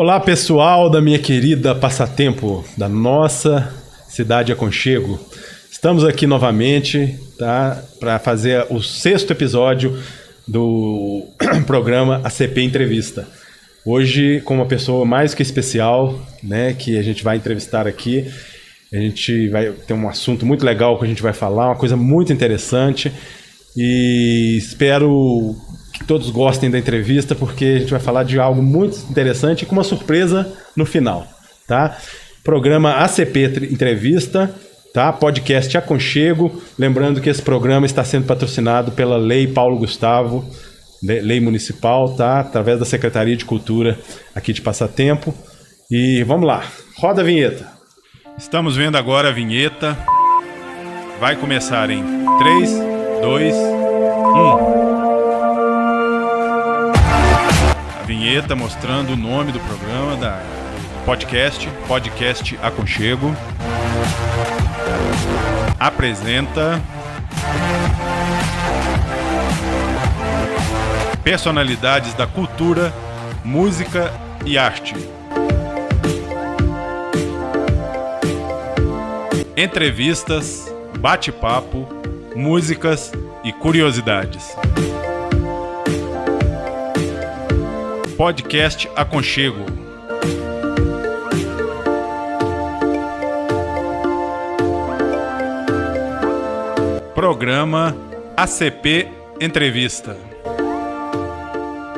Olá pessoal da minha querida Passatempo, da nossa cidade Aconchego. Estamos aqui novamente, tá, para fazer o 6º episódio do programa ACP Entrevista. Hoje com uma pessoa mais que especial, né, que a gente vai entrevistar aqui. A gente vai ter um assunto muito legal que a gente vai falar, uma coisa muito interessante. E espero que todos gostem da entrevista, porque a gente vai falar de algo muito interessante e com uma surpresa no final, tá? Programa ACP Entrevista, tá? Podcast Aconchego. Lembrando que esse programa está sendo patrocinado pela Lei Paulo Gustavo, Lei Municipal, tá? Através da Secretaria de Cultura aqui de Passatempo. E vamos lá, roda a vinheta. Estamos vendo agora a vinheta. Vai começar em 3, 2, 1. Vinheta mostrando o nome do programa, do podcast Aconchego. Apresenta personalidades da cultura, música e arte. Entrevistas, bate-papo, músicas e curiosidades. Podcast Aconchego. Programa ACP Entrevista.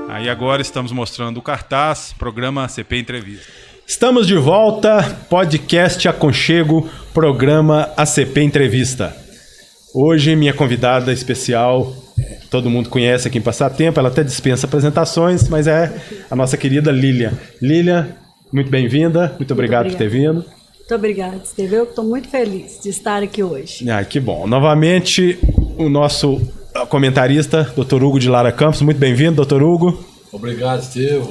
Aí agora estamos mostrando o cartaz, programa ACP Entrevista. Estamos de volta, podcast Aconchego, programa ACP Entrevista. Hoje minha convidada especial, todo mundo conhece aqui em Passatempo, ela até dispensa apresentações, mas é a nossa querida Lilian. Lilian, muito bem-vinda, muito obrigado por ter vindo. Muito obrigada, Esteve. Eu estou muito feliz de estar aqui hoje. Que bom. Novamente, o nosso comentarista, Dr. Hugo de Lara Campos. Muito bem-vindo, Dr. Hugo. Obrigado, Esteve.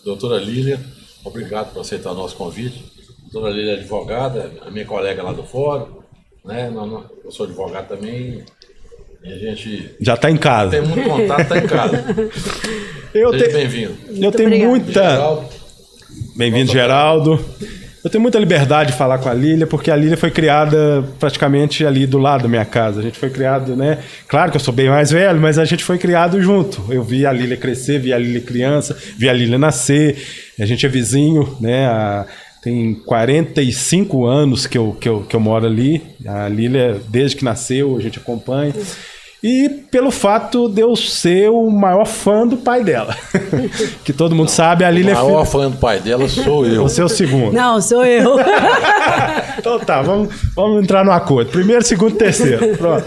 Doutora Lilian, obrigado por aceitar o nosso convite. Doutora Lilian é advogada, a minha colega lá do fórum, né? Eu sou advogado também. E a gente já está em casa. Tem muito contato, está em casa. Seja bem-vindo. Eu tenho muita... Bem-vindo, Geraldo. Eu tenho muita liberdade de falar com a Lília, porque a Lília foi criada praticamente ali do lado da minha casa. A gente foi criado, né? Claro que eu sou bem mais velho, mas a gente foi criado junto. Eu vi a Lília crescer, vi a Lília criança, vi a Lília nascer. A gente é vizinho, né? Tem 45 anos que eu moro ali. A Lília, desde que nasceu, a gente acompanha. E pelo fato de eu ser o maior fã do pai dela. Que todo mundo sabe, a Lília é filha... O maior fã do pai dela sou eu. Você é o segundo. Não, sou eu. Então tá, vamos entrar no acordo. Primeiro, segundo, terceiro. Pronto.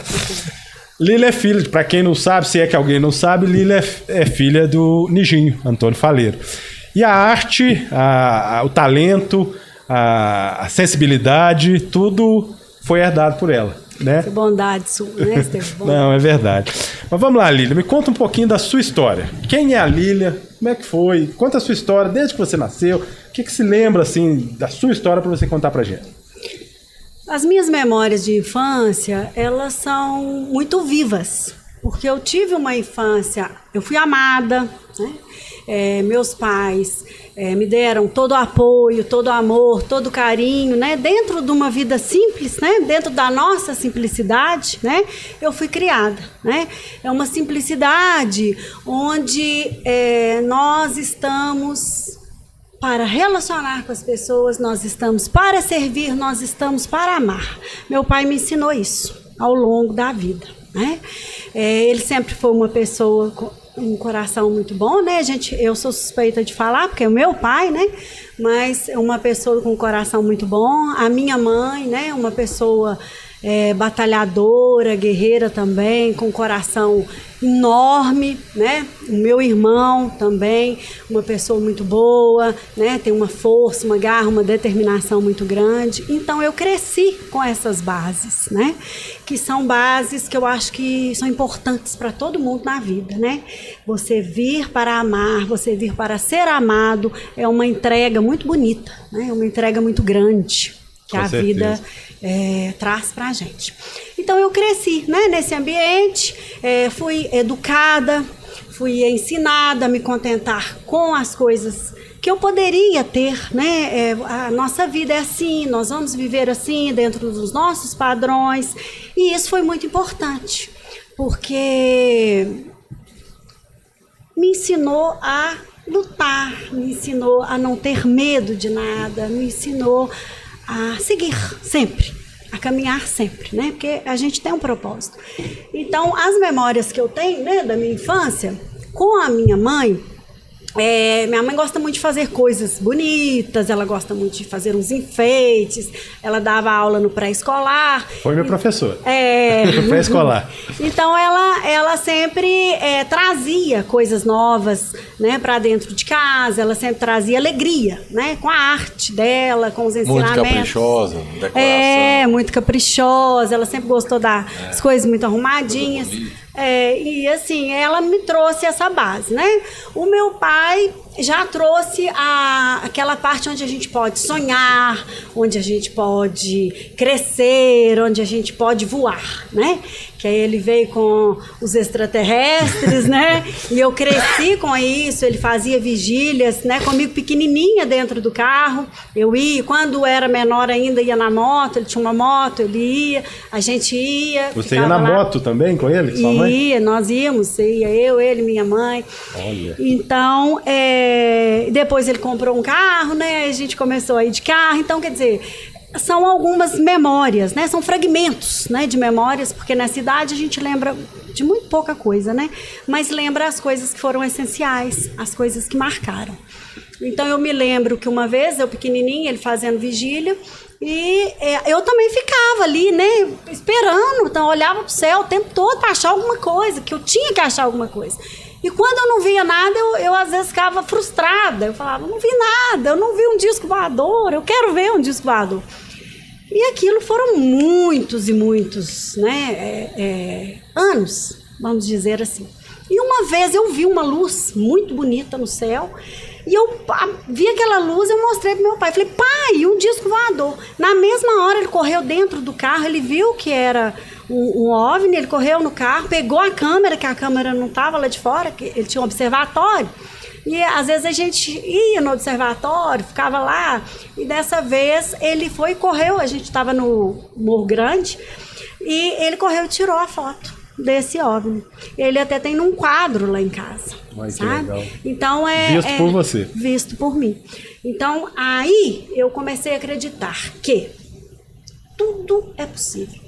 Lília é filha, para quem não sabe, se é que alguém não sabe, Lília é filha do Nijinho, Antônio Faleiro. E a arte, o talento, a sensibilidade, tudo foi herdado por ela. Né? Que bondade sua, né, Esteve? Não, é verdade. Mas vamos lá, Lília, me conta um pouquinho da sua história. Quem é a Lília? Como é que foi? Conta a sua história desde que você nasceu. O que se lembra assim da sua história para você contar pra gente? As minhas memórias de infância, elas são muito vivas, porque eu tive uma infância, eu fui amada, né? Meus pais me deram todo o apoio, todo o amor, todo o carinho, né? Dentro de uma vida simples, né? Dentro da nossa simplicidade, né? Eu fui criada, né? É uma simplicidade onde nós estamos para relacionar com as pessoas, nós estamos para servir, nós estamos para amar. Meu pai me ensinou isso ao longo da vida, né? Ele sempre foi uma pessoa com um coração muito bom, né? Eu sou suspeita de falar, porque é o meu pai, né? Mas uma pessoa com um coração muito bom. A minha mãe, né? Uma pessoa batalhadora, guerreira também, com um coração enorme, né? O meu irmão também, uma pessoa muito boa, né? Tem uma força, uma garra, uma determinação muito grande. Então eu cresci com essas bases, né? Que são bases que eu acho que são importantes para todo mundo na vida, né? Você vir para amar, você vir para ser amado é uma entrega muito bonita, né? É uma entrega muito grande que a vida traz para a gente. Então eu cresci, né, nesse ambiente, fui educada, fui ensinada a me contentar com as coisas que eu poderia ter, né? A nossa vida é assim, nós vamos viver assim, dentro dos nossos padrões, e isso foi muito importante, porque me ensinou a lutar, me ensinou a não ter medo de nada, me ensinou a seguir sempre, a caminhar sempre, né? Porque a gente tem um propósito. Então, as memórias que eu tenho, né, da minha infância, com a minha mãe, minha mãe gosta muito de fazer coisas bonitas, ela gosta muito de fazer uns enfeites, ela dava aula no pré-escolar. Foi meu professor. No pré-escolar. Então ela sempre trazia coisas novas, né, para dentro de casa, ela sempre trazia alegria, né, com a arte dela, com os ensinamentos. Muito caprichosa, decoração. Muito caprichosa, ela sempre gostou das coisas muito arrumadinhas. E assim, ela me trouxe essa base, né? O meu pai já trouxe aquela parte onde a gente pode sonhar, onde a gente pode crescer, onde a gente pode voar, né? Que aí ele veio com os extraterrestres, né? E eu cresci com isso, ele fazia vigílias, né? Comigo pequenininha dentro do carro, eu ia, quando era menor ainda ia na moto, ele tinha uma moto, ele ia, a gente ia. Você ia na moto também com ele, sua mãe? Ia, nós íamos, ia eu, ele, minha mãe. Olha. Então, depois ele comprou um carro, né? A gente começou a ir de carro. Então, quer dizer, são algumas memórias, né? São fragmentos, né, de memórias, porque nessa idade a gente lembra de muito pouca coisa, né? Mas lembra as coisas que foram essenciais, as coisas que marcaram. Então, eu me lembro que uma vez, eu pequenininha, ele fazendo vigília, e eu também ficava ali, né, esperando, então eu olhava pro céu o tempo todo para achar alguma coisa, que eu tinha que achar alguma coisa. E quando eu não via nada, eu às vezes ficava frustrada, eu falava, não vi nada, eu não vi um disco voador, eu quero ver um disco voador. E aquilo foram muitos e muitos, né, anos, vamos dizer assim. E uma vez eu vi uma luz muito bonita no céu, e eu vi aquela luz, eu mostrei pro meu pai. Falei, pai, um disco voador. Na mesma hora ele correu dentro do carro, ele viu que era um OVNI, ele correu no carro, pegou a câmera, que a câmera não estava lá de fora, que ele tinha um observatório. E às vezes a gente ia no observatório, ficava lá, e dessa vez ele foi e correu, a gente estava no Morro Grande, e ele correu e tirou a foto desse OVNI. Ele até tem num quadro lá em casa. Ai, sabe? que legal. Então visto por você. Visto por mim. Então aí eu comecei a acreditar que tudo é possível.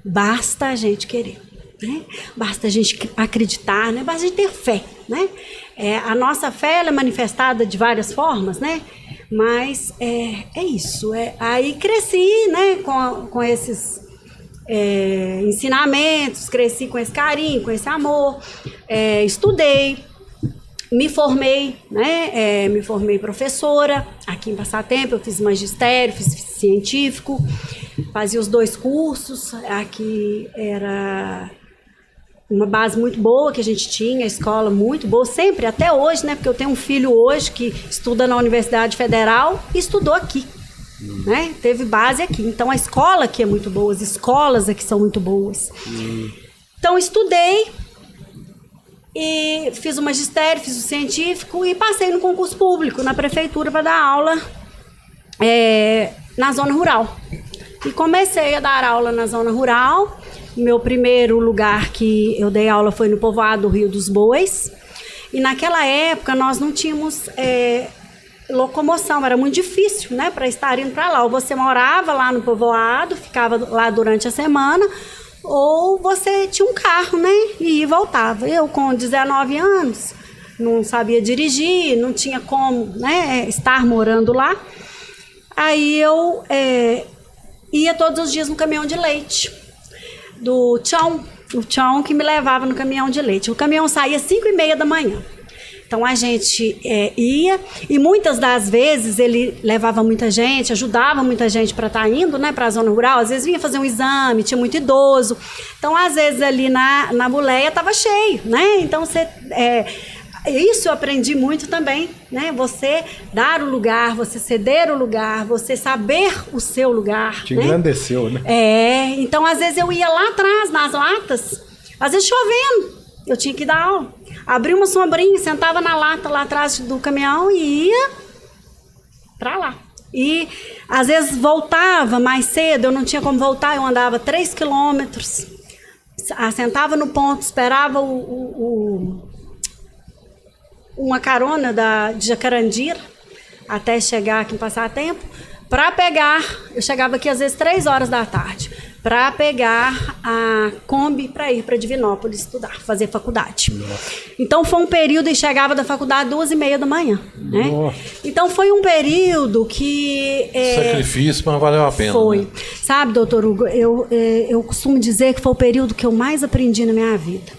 Basta a gente querer, né? Basta a gente acreditar, né? Basta a gente ter fé, né? A nossa fé ela é manifestada de várias formas, né? Mas é isso. Aí cresci, né? Com esses ensinamentos, cresci com esse carinho, com esse amor, estudei, me formei, né? Me formei professora aqui em Passatempo, eu fiz magistério, fiz científico, fazia os 2 cursos. Aqui era uma base muito boa que a gente tinha, escola muito boa, sempre, até hoje, né? Porque eu tenho um filho hoje que estuda na Universidade Federal e estudou aqui. Né? Teve base aqui, então a escola aqui é muito boa, as escolas aqui são muito boas. Então estudei e fiz o magistério, fiz o científico e passei no concurso público na prefeitura para dar aula na zona rural. E comecei a dar aula na zona rural. Meu primeiro lugar que eu dei aula foi no povoado do Rio dos Bois, e naquela época nós não tínhamos locomoção, era muito difícil, né, para estar indo para lá. Ou você morava lá no povoado, ficava lá durante a semana, ou você tinha um carro, né, e voltava. Eu com 19 anos, não sabia dirigir, não tinha como, né, estar morando lá. Aí eu ia todos os dias no caminhão de leite do Tchão, o Tchão que me levava no caminhão de leite. O caminhão saía às 5h30 da manhã. Então a gente ia, e muitas das vezes ele levava muita gente, ajudava muita gente para estar indo, né, para a zona rural. Às vezes vinha fazer um exame, tinha muito idoso. Então às vezes ali na boleia estava cheio, né? Então isso eu aprendi muito também, né? Você dar o lugar, você ceder o lugar, você saber o seu lugar. Te né? engrandeceu, né? Então às vezes eu ia lá atrás, nas latas, às vezes chovendo, eu tinha que dar aula. abria uma sombrinha, sentava na lata lá atrás do caminhão e ia para lá. E às vezes voltava mais cedo, eu não tinha como voltar, eu andava 3 quilômetros, sentava no ponto, esperava uma carona de Jacarandira até chegar aqui em Passatempo, para pegar, eu chegava aqui às vezes 3 horas da tarde, para pegar a Kombi para ir para Divinópolis estudar, fazer faculdade. Então foi um período, e chegava da faculdade 2h30 da manhã. Né? Então foi um período que... sacrifício, mas valeu a pena. Foi. Né? Sabe, doutor Hugo, eu costumo dizer que foi o período que eu mais aprendi na minha vida.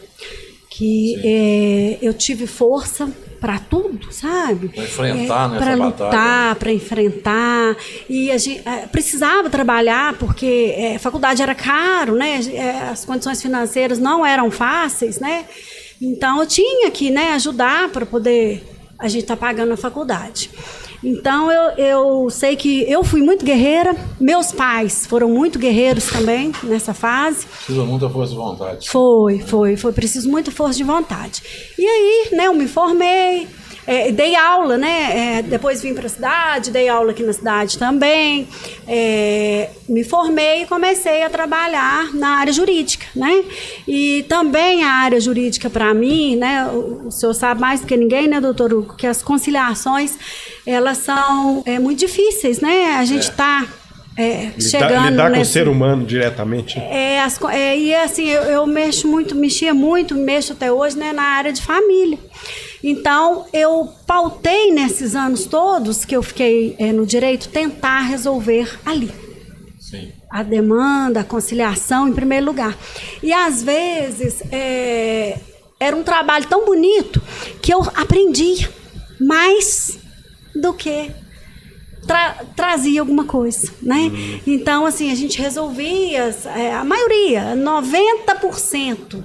Que eu tive força para tudo, sabe? Para enfrentar nessa batalha. Para lutar, para enfrentar. E a gente precisava trabalhar, porque a faculdade era caro, né? As condições financeiras não eram fáceis, né? Então eu tinha que, né, ajudar para poder a gente estar pagando a faculdade. Então eu sei que eu fui muito guerreira, meus pais foram muito guerreiros também nessa fase. Precisa muita força de vontade. Foi preciso muita força de vontade. E aí, né, eu me formei, dei aula, né, depois vim para a cidade, dei aula aqui na cidade também, me formei e comecei a trabalhar na área jurídica, né, e também a área jurídica para mim, né, o senhor sabe mais do que ninguém, né, doutor Hugo, que as conciliações, elas são muito difíceis, né, a gente está... chegando lidar com o ser humano diretamente. E assim, eu mexia muito, mexo até hoje, né, na área de família. Então, eu pautei nesses anos todos que eu fiquei no direito, tentar resolver ali. Sim. A demanda, a conciliação, em primeiro lugar. E, às vezes, era um trabalho tão bonito que eu aprendia mais do que trazia alguma coisa, né? Então, assim, a gente resolvia, a maioria, 90%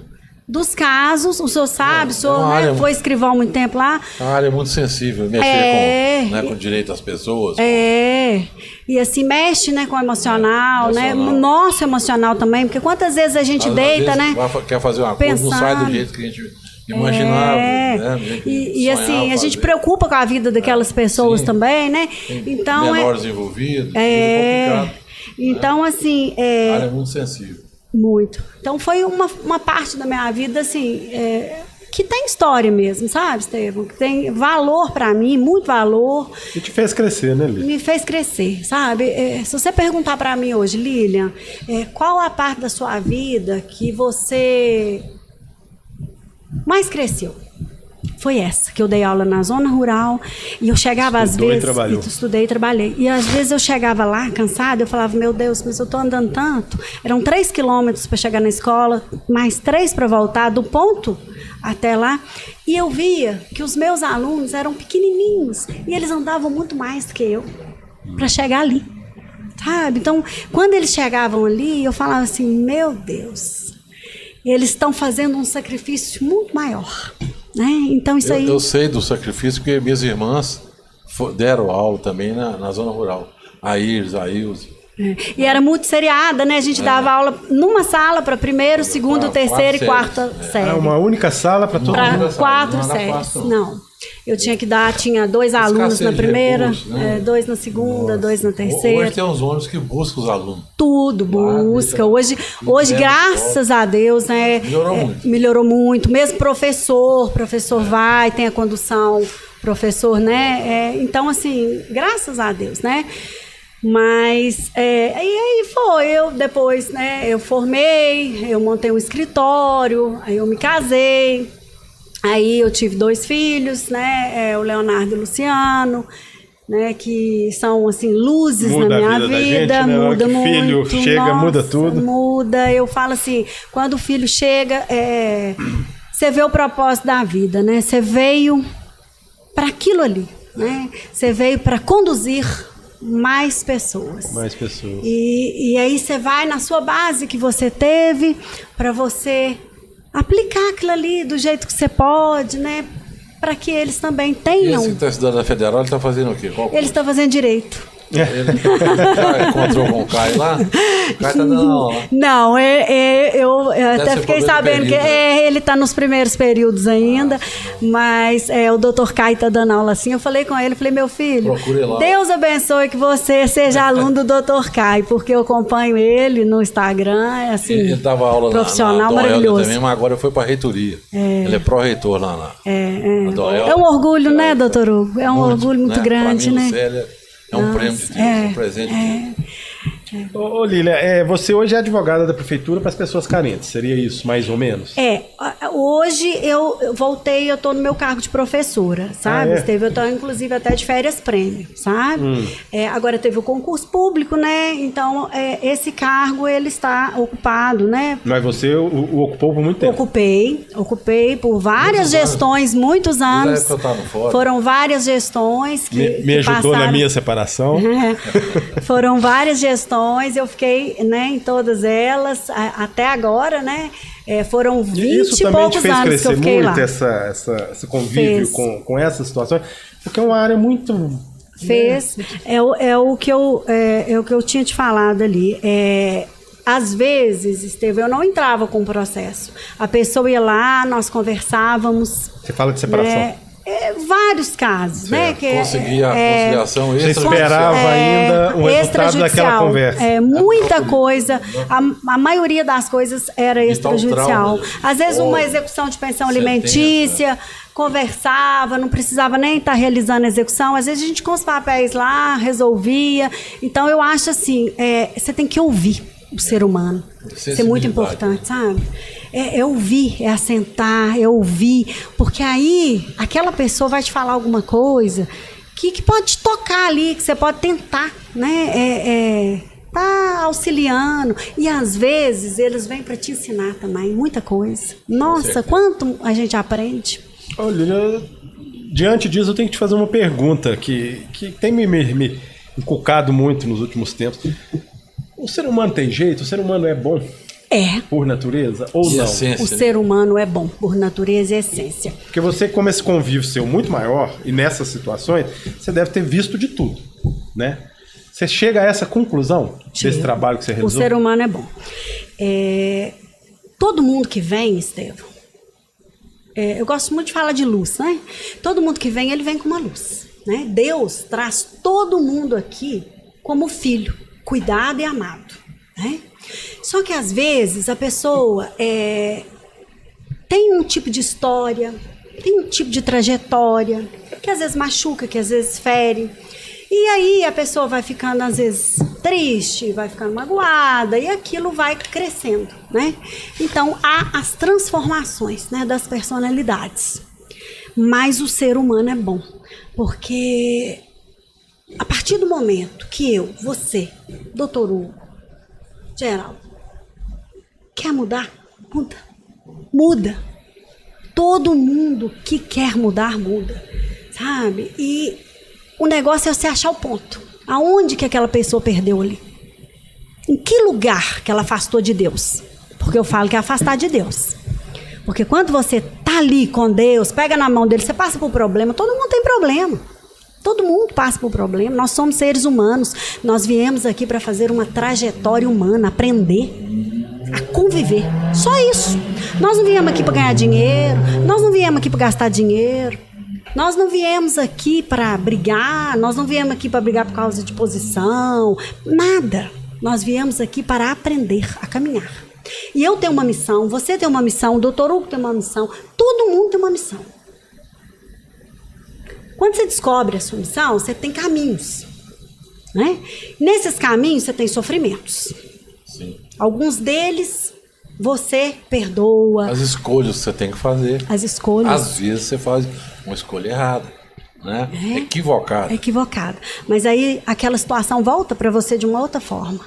dos casos, o senhor sabe, o senhor foi escrivão há muito tempo lá. É uma área muito sensível, mexer com o direito das pessoas. E assim, mexe, né, com o emocional, né? Nosso emocional também, porque quantas vezes a gente deita, né? Quer fazer uma coisa, não sai do jeito que a gente imaginava, né? E assim, a gente preocupa com a vida daquelas pessoas também, né? Então, menores envolvidos, complicado. Então, assim... A área é muito sensível. Muito. Então, foi uma parte da minha vida, assim, que tem história mesmo, sabe, Estevão? Que tem valor para mim, muito valor. E te fez crescer, né, Lilian? Me fez crescer, sabe? Se você perguntar para mim hoje, Lilian, qual a parte da sua vida que você mais cresceu? Foi essa, que eu dei aula na zona rural e eu chegava às vezes... Estudei e trabalhei. E às vezes eu chegava lá cansada, eu falava, meu Deus, mas eu tô andando tanto. Eram 3 quilômetros para chegar na escola, mais 3 para voltar, do ponto até lá. E eu via que os meus alunos eram pequenininhos e eles andavam muito mais do que eu para chegar ali, sabe? Então, quando eles chegavam ali, eu falava assim, meu Deus, eles estão fazendo um sacrifício muito maior. Né? Então isso aí... Eu sei do sacrifício porque minhas irmãs deram aula também na zona rural. A Iris, a Ilse. E era muito seriada, né? A gente dava aula numa sala para primeiro, segundo, terceiro e quarta série. Uma única sala para todo mundo? Para 4 séries. Não. Eu tinha que tinha 2 alunos na primeira, recursos, né? 2 na segunda, 2 na terceira. Hoje tem uns ônibus que buscam os alunos. Tudo busca. Hoje graças a Deus, né? Melhorou muito. Melhorou muito. Mesmo professor vai, tem a condução, professor, né? Então, assim, graças a Deus, né? Mas, e aí foi, eu depois, né? Eu formei, eu montei um escritório, aí eu me casei. Aí eu tive 2 filhos, né, o Leonardo e o Luciano, né, que são, assim, luzes na minha vida. Gente, né? Muda muito. Filho chega, muda tudo. Muda, eu falo assim, quando o filho chega, você vê o propósito da vida, né, você veio para aquilo ali, né, você veio para conduzir mais pessoas. Mais pessoas. E aí você vai na sua base que você teve, para você... aplicar aquilo ali do jeito que você pode, né? Para que eles também tenham... E esse que está estudando na Federal, ele está fazendo o quê? Ele está fazendo Direito. Ele já encontrou com o Caio lá? O Caio tá dando aula lá. Não, eu até ser fiquei problema sabendo de que período, né? ele está nos primeiros períodos ainda, mas o doutor Caio está dando aula assim. Eu falei com ele, falei, meu filho, Procure lá. Deus abençoe que você seja aluno do doutor Caio, porque eu acompanho ele no Instagram, é assim, Ele dava aula profissional na Dom Helder maravilhoso. também, mas agora foi para a reitoria. Ele é pró-reitor lá na Dom Helder. É um orgulho, né, doutor Hugo? É um orgulho muito né? grande, Pra mim, né? Lucélia, é um prêmio de Deus, um presente de Deus. Ô Lília, você hoje é advogada da prefeitura para as pessoas carentes, seria isso, mais ou menos? Hoje eu voltei, eu estou no meu cargo de professora, sabe? Eu estou inclusive até de férias prêmio, sabe? Agora teve o concurso público, né? Então esse cargo ele está ocupado, né? Mas você o ocupou por muito tempo. Ocupei por várias gestões, muitos anos. Desde a época eu tava no fórum. Foram várias gestões que Me ajudou passaram. na minha separação. Foram várias gestões, eu fiquei, né, em todas elas, até agora, né? Foram 20 Isso e também poucos te fez anos que eu crescer fiquei muito lá. esse convívio com essa situação, porque é uma área muito... Fez. É o que eu tinha te falado ali. Às vezes, Estevão, eu não entrava com o processo. A pessoa ia lá, nós conversávamos. Você fala de separação. Vários casos, né? Que Conseguia a conciliação Você extrajudicial. esperava ainda o resultado daquela extrajudicial. conversa. Muita coisa. A maioria das coisas era extrajudicial. trauma, Às vezes uma execução de pensão alimentícia, conversava, não precisava nem estar realizando a execução. Às vezes a gente com os papéis lá, resolvia. Então eu acho assim, você tem que ouvir o ser humano. Isso é muito importante, sabe? É ouvir, é assentar, é ouvir, porque aí aquela pessoa vai te falar alguma coisa que pode te tocar ali, que você pode tentar, né? Tá auxiliando. E às vezes eles vêm para te ensinar também muita coisa. Nossa, quanto a gente aprende. Olha, diante disso eu tenho que te fazer uma pergunta que tem me inculcado muito nos últimos tempos. O ser humano tem jeito? O ser humano é bom? Por natureza ou não? Essência, o ser humano é bom, por natureza e essência. Porque você, como esse convívio seu muito maior, e nessas situações, você deve ter visto de tudo, né? Você chega a essa conclusão desse trabalho que você realizou? O ser humano é bom. Todo mundo que vem, Estevão, eu gosto muito de falar de luz, né? Todo mundo que vem, ele vem com uma luz, né? Deus traz todo mundo aqui como filho, cuidado e amado, né? Só que às vezes a pessoa tem um tipo de história, tem um tipo de trajetória, que às vezes machuca, que às vezes fere. E aí a pessoa vai ficando às vezes triste, vai ficando magoada e aquilo vai crescendo, né? Então há as transformações, né, das personalidades. Mas o ser humano é bom, porque a partir do momento que você, doutor Hugo, Geraldo, quer mudar? Muda. Todo mundo que quer mudar, muda. Sabe? E o negócio é você achar o ponto. Aonde que aquela pessoa perdeu ali? Em que lugar que ela afastou de Deus? Porque eu falo que é afastar de Deus. Porque quando você tá ali com Deus, pega na mão dele, você passa por problema. Todo mundo tem problema. Todo mundo passa por problema. Nós somos seres humanos. Nós viemos aqui para fazer uma trajetória humana, aprender a conviver. Só isso. Nós não viemos aqui para ganhar dinheiro. Nós não viemos aqui para gastar dinheiro. Nós não viemos aqui para brigar. Nós não viemos aqui para brigar por causa de posição. Nada. Nós viemos aqui para aprender a caminhar. E eu tenho uma missão, você tem uma missão, o doutor Hugo tem uma missão. Todo mundo tem uma missão. Quando você descobre a sua missão, você tem caminhos, né? Nesses caminhos, você tem sofrimentos. Sim. Alguns deles, você perdoa. As escolhas que você tem que fazer. As escolhas. Às vezes você faz uma escolha errada, né? Equivocada. Equivocada. Mas aí, aquela situação volta para você de uma outra forma.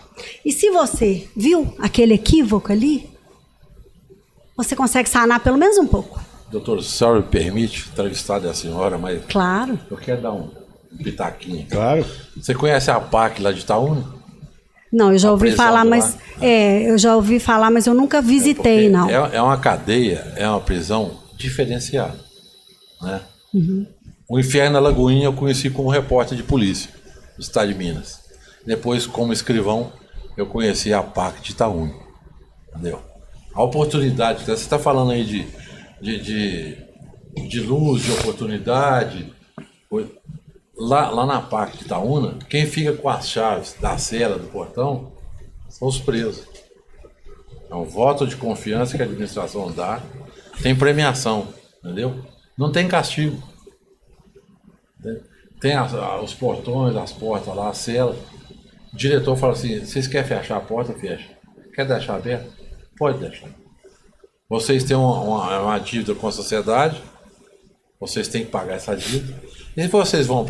E se você viu aquele equívoco ali, você consegue sanar pelo menos um pouco. Doutor, se a senhora me permite entrevistar a senhora, mas Claro. eu quero dar um pitaquinho. Claro. Você conhece a PAC lá de Itaúna? Não, eu já ouvi prisão falar, do mas ar. eu já ouvi falar, mas eu nunca visitei, não. É uma cadeia, é uma prisão diferenciada, né? O Inferno na Lagoinha eu conheci como repórter de polícia do estado de Minas. Depois, como escrivão, eu conheci a PAC de Itaúna. Entendeu? A oportunidade, você está falando aí de luz, de oportunidade. Lá na PAC de Itaúna, quem fica com as chaves da cela, do portão, são os presos. É um voto de confiança que a administração dá. Tem premiação, entendeu? Não tem castigo. Tem os portões, as portas lá, a cela. O diretor fala assim, vocês querem fechar a porta? Fecha. Quer deixar aberta? Pode deixar. Vocês têm uma dívida com a sociedade, vocês têm que pagar essa dívida. E vocês vão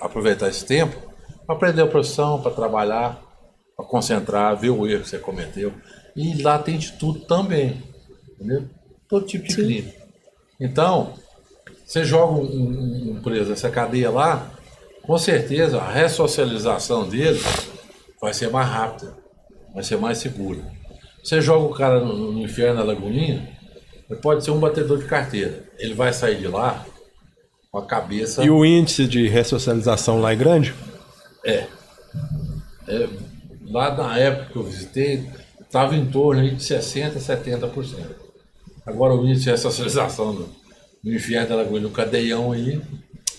aproveitar esse tempo para aprender a profissão, para trabalhar, para concentrar, ver o erro que você cometeu. E lá tem de tudo também, entendeu? Todo tipo de crime. Então, você joga um preso nessa cadeia lá, com certeza a ressocialização dele vai ser mais rápida, vai ser mais segura. Você joga o cara no inferno, na Lagoinha, ele pode ser um batedor de carteira. Ele vai sair de lá com a cabeça... E o índice de ressocialização lá é grande? Lá na época que eu visitei, estava em torno aí de 60% a 70%. Agora o índice de ressocialização no inferno da Lagoinha, no cadeião aí,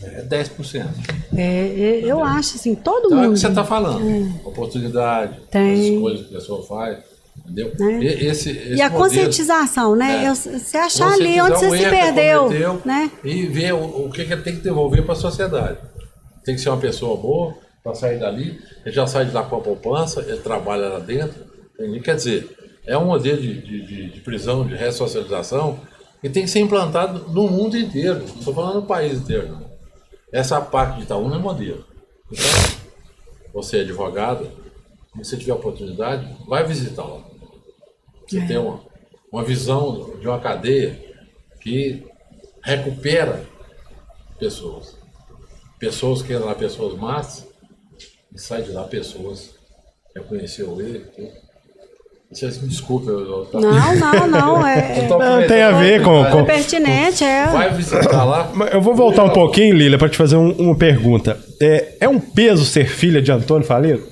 é 10%. Eu acho assim, todo então mundo... é o que você está falando. Oportunidade, as escolhas que a pessoa faz, entendeu? E a conscientização, né? Você achar ali onde você se perdeu, né? E ver o que ele tem que devolver para a sociedade. Tem que ser uma pessoa boa para sair dali, ele já sai de lá com a poupança, ele trabalha lá dentro, entendeu? Quer dizer, é um modelo de prisão, de ressocialização, que tem que ser implantado no mundo inteiro, não estou falando no país inteiro, não. Essa PAC de Itaúna é modelo. Então, você é advogado, se você tiver oportunidade, vai visitar lá. Você tem uma visão de uma cadeia que recupera pessoas. Pessoas que eram lá pessoas más, e sai de lá pessoas que reconheceu ele. Vocês me desculpem. Não. Não tem a ver com... É pertinente, Vai visitar lá. Eu vou voltar um pouquinho, Lília, para te fazer uma pergunta. É um peso ser filha de Antônio Faleiro?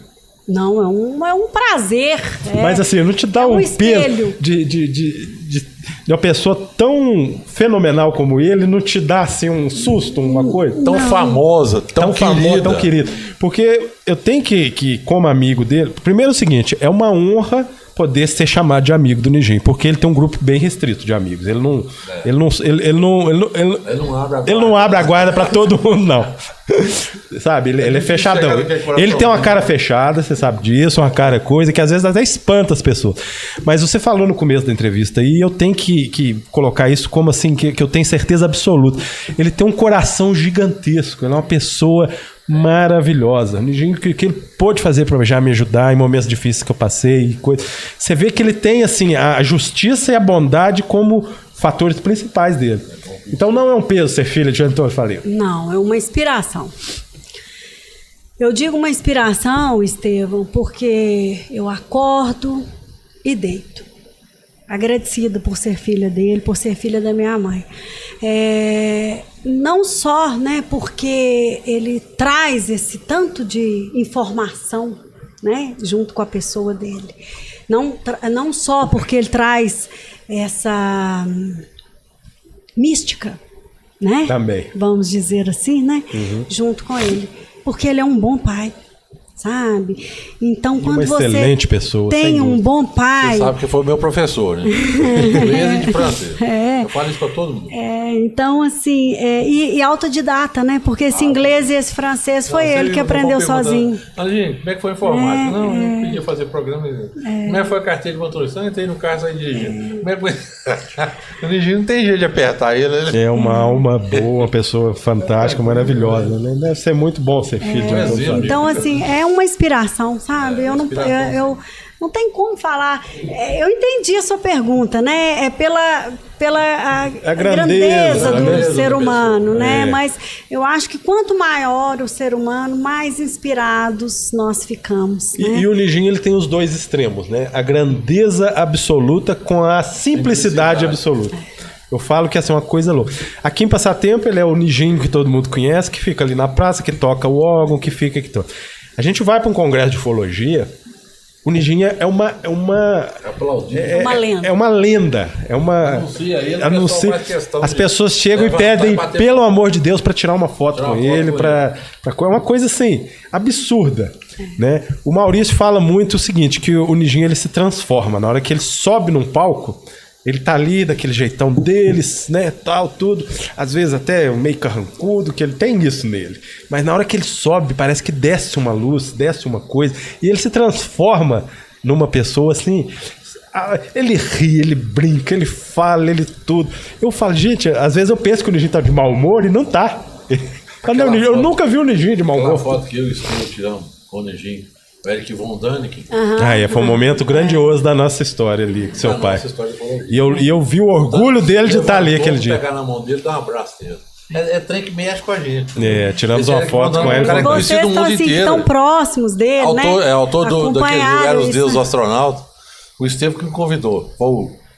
Não, é um prazer. Mas assim, não te dá um peso de uma pessoa tão fenomenal como ele, não te dá assim um susto, uma coisa? Tão famosa, tão querida. Porque eu tenho que, como amigo dele... Primeiro é o seguinte, é uma honra poder ser chamado de amigo do Nijinho, porque ele tem um grupo bem restrito de amigos. Ele não abre a guarda para todo mundo, não. Sabe? Ele é fechadão. Ele tem uma cara fechada, você sabe disso, uma cara coisa que às vezes até espanta as pessoas. Mas você falou no começo da entrevista e eu tenho que colocar isso como assim, que eu tenho certeza absoluta. Ele tem um coração gigantesco, ele é uma pessoa maravilhosa. O Nijinho, que ele pôde fazer para já me ajudar em momentos difíceis que eu passei. Você vê que ele tem assim a justiça e a bondade como fatores principais dele. Então não é um peso ser filha de Antônio Faleiro. Não, é uma inspiração. Eu digo uma inspiração, Estevão, porque eu acordo e deito. Agradecida por ser filha dele, por ser filha da minha mãe. Não só, né, porque ele traz esse tanto de informação, né, junto com a pessoa dele. Não só porque ele traz essa mística, né? Também. Vamos dizer assim, né? Junto com ele. Porque ele é um bom pai, sabe? Então, quando você excelente pessoa, tem um bom pai... Você sabe que foi meu professor, né? De inglês e de francês. Eu falo isso para todo mundo. Então, assim, e autodidata, né? Porque esse inglês e esse francês foi ele que aprendeu sozinho. Gente, como é que foi a informática? Eu podia fazer programa. Como é que foi a carteira de motorista? Eu entrei no carro e saí dirigindo. Como é que foi? O Nijinho não tem jeito de apertar ele. É uma alma boa, uma pessoa fantástica, maravilhosa. Né? Deve ser muito bom ser filho de Antônio Faleiro. Então, assim, é uma inspiração, sabe? Eu não tem como falar. Eu entendi a sua pergunta, né? É pela grandeza do ser humano, né? Mas eu acho que quanto maior o ser humano, mais inspirados nós ficamos. Né? E o Nijinho, ele tem os dois extremos, né? A grandeza absoluta com a simplicidade absoluta. Eu falo que essa é uma coisa louca. Aqui em Passatempo, ele é o Nijinho que todo mundo conhece, que fica ali na praça, que toca o órgão, que fica aqui todo. A gente vai para um congresso de ufologia, o Nijinha é uma lenda. É uma lenda. É uma. Anuncia ele, as pessoas chegam e pedem, pelo amor de Deus, para tirar uma foto com ele. É uma coisa assim, absurda. Né? O Maurício fala muito o seguinte: que o Nijinha ele se transforma. Na hora que ele sobe num palco, ele tá ali daquele jeitão deles, né? Tal, tudo. Às vezes até meio carrancudo, que ele tem isso nele. Mas na hora que ele sobe, parece que desce uma luz, desce uma coisa. E ele se transforma numa pessoa assim. Ele ri, ele brinca, ele fala, ele tudo. Eu falo, gente, às vezes eu penso que o Nijinho tá de mau humor e não tá. Eu nunca vi o Nijinho de mau humor. Aquela foto que eu e o Steve tiramos com o Nijinho. O Eric Von Däniken. Foi um momento grandioso da nossa história ali, com seu pai. E eu vi o orgulho dele de estar ali aquele dia. Pegar na mão dele e dar um abraço nele. É trem que mexe com a gente. Tiramos uma foto com ele. Vocês estão assim, tão próximos dele, né? Autor daquele Era os Deuses Astronautas. O Estevam que me convidou.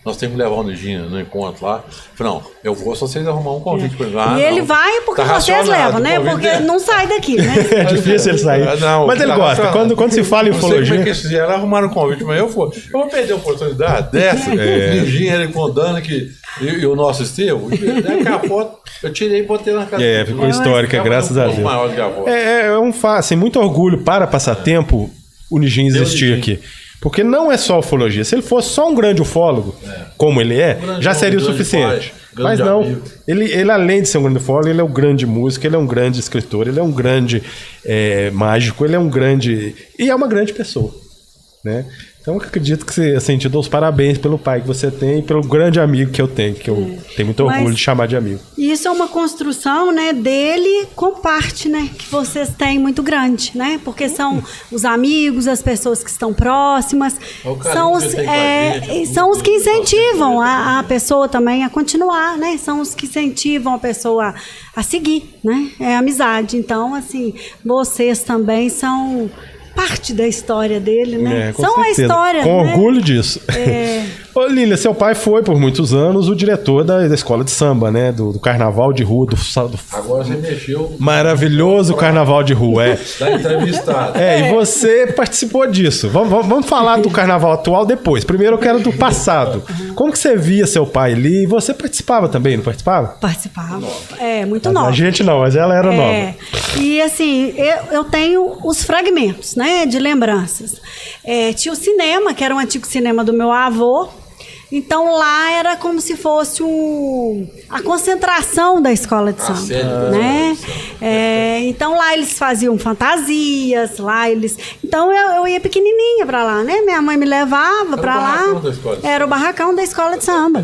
Nós temos que levar o Nijinho no encontro lá. Falei, não, eu vou só vocês arrumar um convite pra ele. E ele vai porque vocês levam, né? Porque não sai daqui, né? É difícil ele sair. Mas ele gosta. Quando se fala em ufologia... Não sei como é que eles fizeram, arrumaram um convite, mas eu vou perder a oportunidade dessa. Nijinho, ele contando que... E o nosso Estevam, a foto, eu tirei e botei na casa. Ficou histórica, graças a Deus. Maior que a foto. Assim, muito orgulho para passatempo o Nijinho existir aqui. Porque não é só ufologia. Se ele fosse só um grande ufólogo, como ele já seria o suficiente. Mas não. Ele, além de ser um grande ufólogo, ele é um grande músico, ele é um grande escritor, ele é um grande mágico, ele é um grande... E é uma grande pessoa. Né? Então eu acredito que você te dou os parabéns pelo pai que você tem e pelo grande amigo que eu tenho, que eu tenho muito orgulho de chamar de amigo. Isso é uma construção, né, dele com parte, né, que vocês têm muito grande, né? Porque são os amigos, as pessoas que estão próximas, são os que incentivam a pessoa também a continuar, né? São os que incentivam a pessoa a seguir, né? É amizade. Então, assim, vocês também são parte da história dele, né? São certeza. A história, com orgulho disso. Ô, Lília, seu pai foi por muitos anos o diretor da escola de samba, né? Do carnaval de rua. Agora você mexeu. Maravilhoso carnaval de rua, Tá entrevistado. E você participou disso. Vamos falar do carnaval atual depois. Primeiro eu quero do passado. Como que você via seu pai ali? E você participava também, não participava? Participava. Muito nova. A gente não, mas ela era nova. E assim, eu tenho os fragmentos, né? De lembranças. Tinha o cinema, que era um antigo cinema do meu avô. Então lá era como se fosse a concentração da escola de samba, né? Então lá eles faziam fantasias, então eu ia pequenininha para lá, né? Minha mãe me levava para lá. Era o barracão da escola de samba.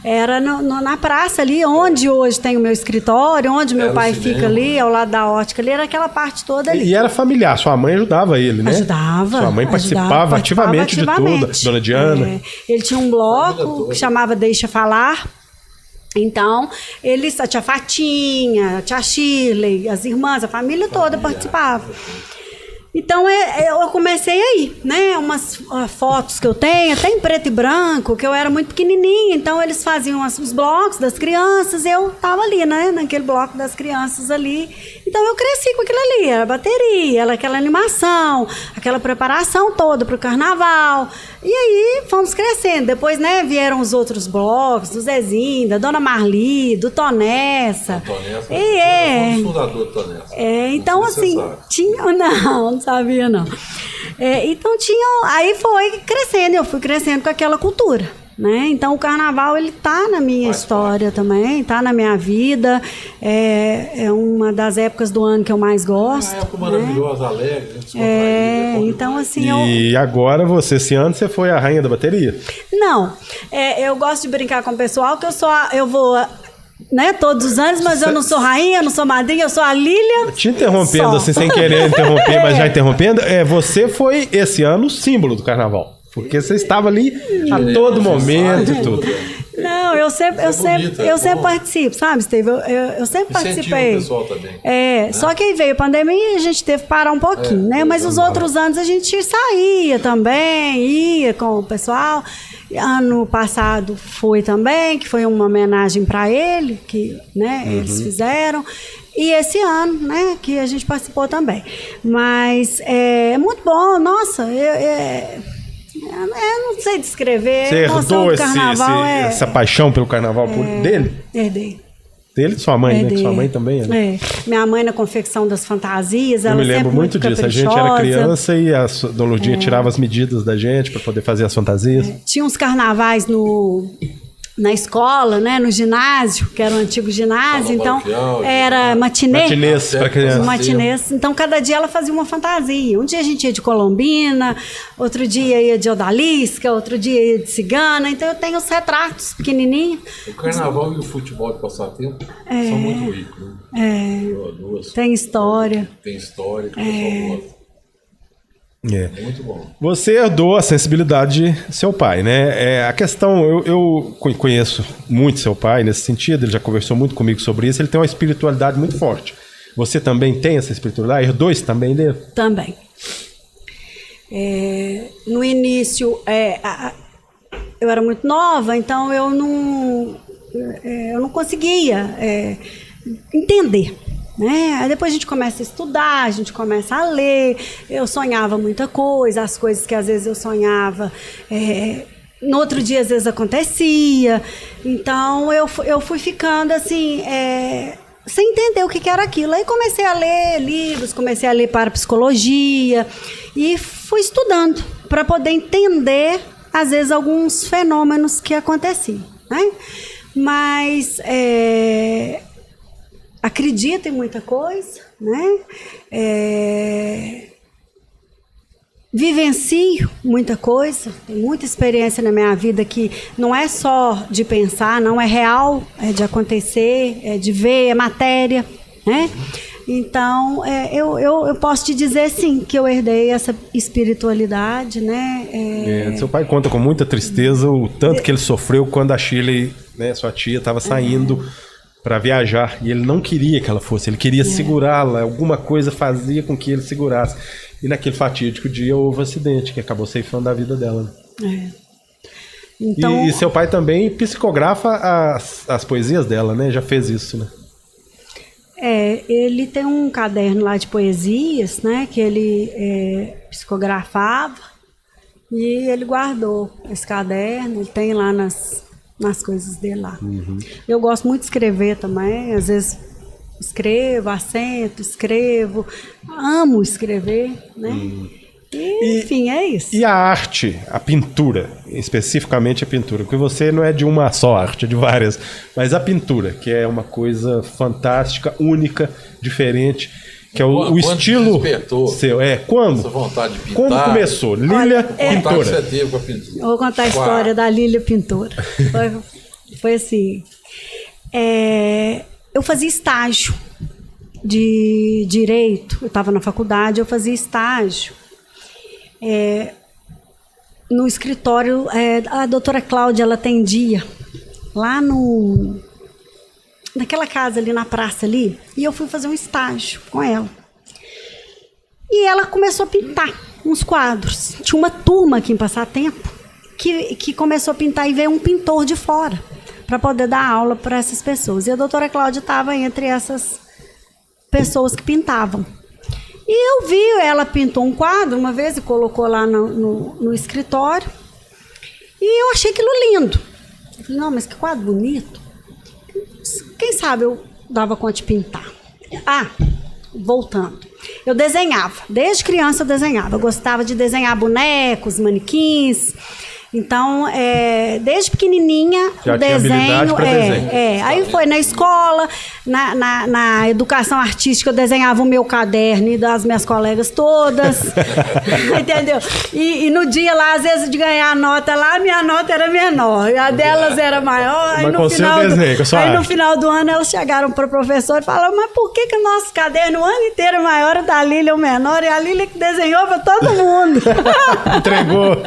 Era na praça ali, onde hoje tem o meu escritório, onde meu pai fica ali, ao lado da ótica ali, era aquela parte toda ali. E era familiar, sua mãe ajudava ele, né? Ajudava. Sua mãe participava ativamente de tudo, Dona Diana. Ele tinha um bloco que chamava Deixa Falar. Então, a tia Fatinha, a tia Shirley, as irmãs, a família toda participava. Então, eu comecei aí, né? Umas fotos que eu tenho, até em preto e branco, que eu era muito pequenininha. Então, eles faziam os blocos das crianças, eu tava ali, né? Naquele bloco das crianças ali. Então, eu cresci com aquilo ali. Era bateria, aquela animação, aquela preparação toda para o carnaval. E aí, fomos crescendo. Depois, né? Vieram os outros blocos, do Zezinho, da Dona Marli, do Tonessa. Tonessa, fundador do Tonessa. Então, assim, tinha... Não sabia, não. Então, aí foi crescendo, eu fui crescendo com aquela cultura, né? Então, o carnaval, ele tá na minha história também, tá na minha vida, é uma das épocas do ano que eu mais gosto. É uma época maravilhosa, alegre. Então, assim... E agora, esse ano, você foi a rainha da bateria? Não, eu gosto de brincar com o pessoal, que eu vou... Né, todos os anos, mas eu não sou rainha, eu não sou madrinha, eu sou a Lília. Te interrompendo assim, sem querer interromper, mas já interrompendo, você foi esse ano o símbolo do carnaval. Porque você estava ali a todo momento e tudo. Não, eu sempre participo, sabe, Steve? Eu sempre participei. O pessoal também. Só que aí veio a pandemia e a gente teve que parar um pouquinho, né? Mas os outros anos a gente saía também, ia com o pessoal. Ano passado foi também, que foi uma homenagem para ele, que, né, eles fizeram. E esse ano, né, que a gente participou também. Mas é muito bom, nossa, eu não sei descrever. Você herdou essa paixão pelo carnaval dele? Herdei. Dele e sua mãe, né? Que sua mãe também, né? Minha mãe na confecção das fantasias, ela sempre me lembro muito disso. caprichosa. A gente era criança e a Dona Lourdinha tirava as medidas da gente para poder fazer as fantasias. Tinha uns carnavais na escola, né, no ginásio, que era o antigo ginásio, então era matinês para criança. Matinês, então cada dia ela fazia uma fantasia. Um dia a gente ia de Colombina, outro dia ia de Odalisca, outro dia ia de Cigana, então eu tenho os retratos pequenininhos. O carnaval e o futebol de passatempo são muito ricos, né? Tem história. Tem história que o pessoal gosta. Muito bom. Você herdou a sensibilidade de seu pai, né? A questão, eu conheço muito seu pai nesse sentido, ele já conversou muito comigo sobre isso, ele tem uma espiritualidade muito forte. Você também tem essa espiritualidade? Herdou isso também dele? Também. No início, eu era muito nova, então eu não conseguia entender. Né? Aí depois a gente começa a estudar, a gente começa a ler. Eu sonhava muita coisa, as coisas que às vezes eu sonhava, no outro dia às vezes acontecia. Então eu fui ficando assim, sem entender o que era aquilo. Aí comecei a ler livros, comecei a ler parapsicologia e fui estudando para poder entender às vezes alguns fenômenos que aconteciam, né? Mas acredito em muita coisa, né? Vivencio muita coisa, tem muita experiência na minha vida que não é só de pensar, não é real, é de acontecer, é de ver, é matéria, né? Então, eu posso te dizer, sim, que eu herdei essa espiritualidade, né? Seu pai conta com muita tristeza o tanto que ele sofreu quando a Shirley, né, sua tia, estava saindo para viajar, e ele não queria que ela fosse, ele queria segurá-la, alguma coisa fazia com que ele segurasse. E naquele fatídico dia houve um acidente que acabou ceifando a vida dela. Então, e seu pai também psicografa as poesias dela, né? Já fez isso, né? Ele tem um caderno lá de poesias, né? Que ele psicografava, e ele guardou esse caderno, ele tem lá nas coisas dele lá. Eu gosto muito de escrever também, às vezes escrevo, assento, escrevo, amo escrever, né? Enfim, é isso. E a arte, a pintura, especificamente a pintura, porque você não é de uma só arte, é de várias, mas a pintura, que é uma coisa fantástica, única, diferente, que é o estilo seu. Quando? Essa vontade de pintar. Quando começou? Lília Pintora. Você teve com a pintura. Eu vou contar a história da Lília Pintora. Foi assim. Eu fazia estágio de direito. Eu estava na faculdade, eu fazia estágio. No escritório, a doutora Cláudia, ela atendia lá naquela casa ali na praça ali, e eu fui fazer um estágio com ela. E ela começou a pintar uns quadros. Tinha uma turma aqui em Passatempo que começou a pintar, e veio um pintor de fora para poder dar aula para essas pessoas. E a doutora Cláudia estava entre essas pessoas que pintavam. E eu vi, ela pintou um quadro uma vez e colocou lá no escritório, e eu achei aquilo lindo. Eu falei, não, mas que quadro bonito. Quem sabe eu dava conta de pintar. Voltando. Eu desenhava. Desde criança eu desenhava. Eu gostava de desenhar bonecos, manequins. Então, desde pequenininha, já o desenho. Desenho. Aí foi na escola, na educação artística, eu desenhava o meu caderno e das minhas colegas todas. Entendeu? E no dia lá, às vezes, de ganhar a nota lá, a minha nota era menor. E a delas era maior. Mas com seu desenho, com a sua arte. No final do ano, elas chegaram para o professor e falaram, mas por que o nosso caderno o ano inteiro é maior, o da Lília é o menor, e a Lília que desenhou para todo mundo? Entregou.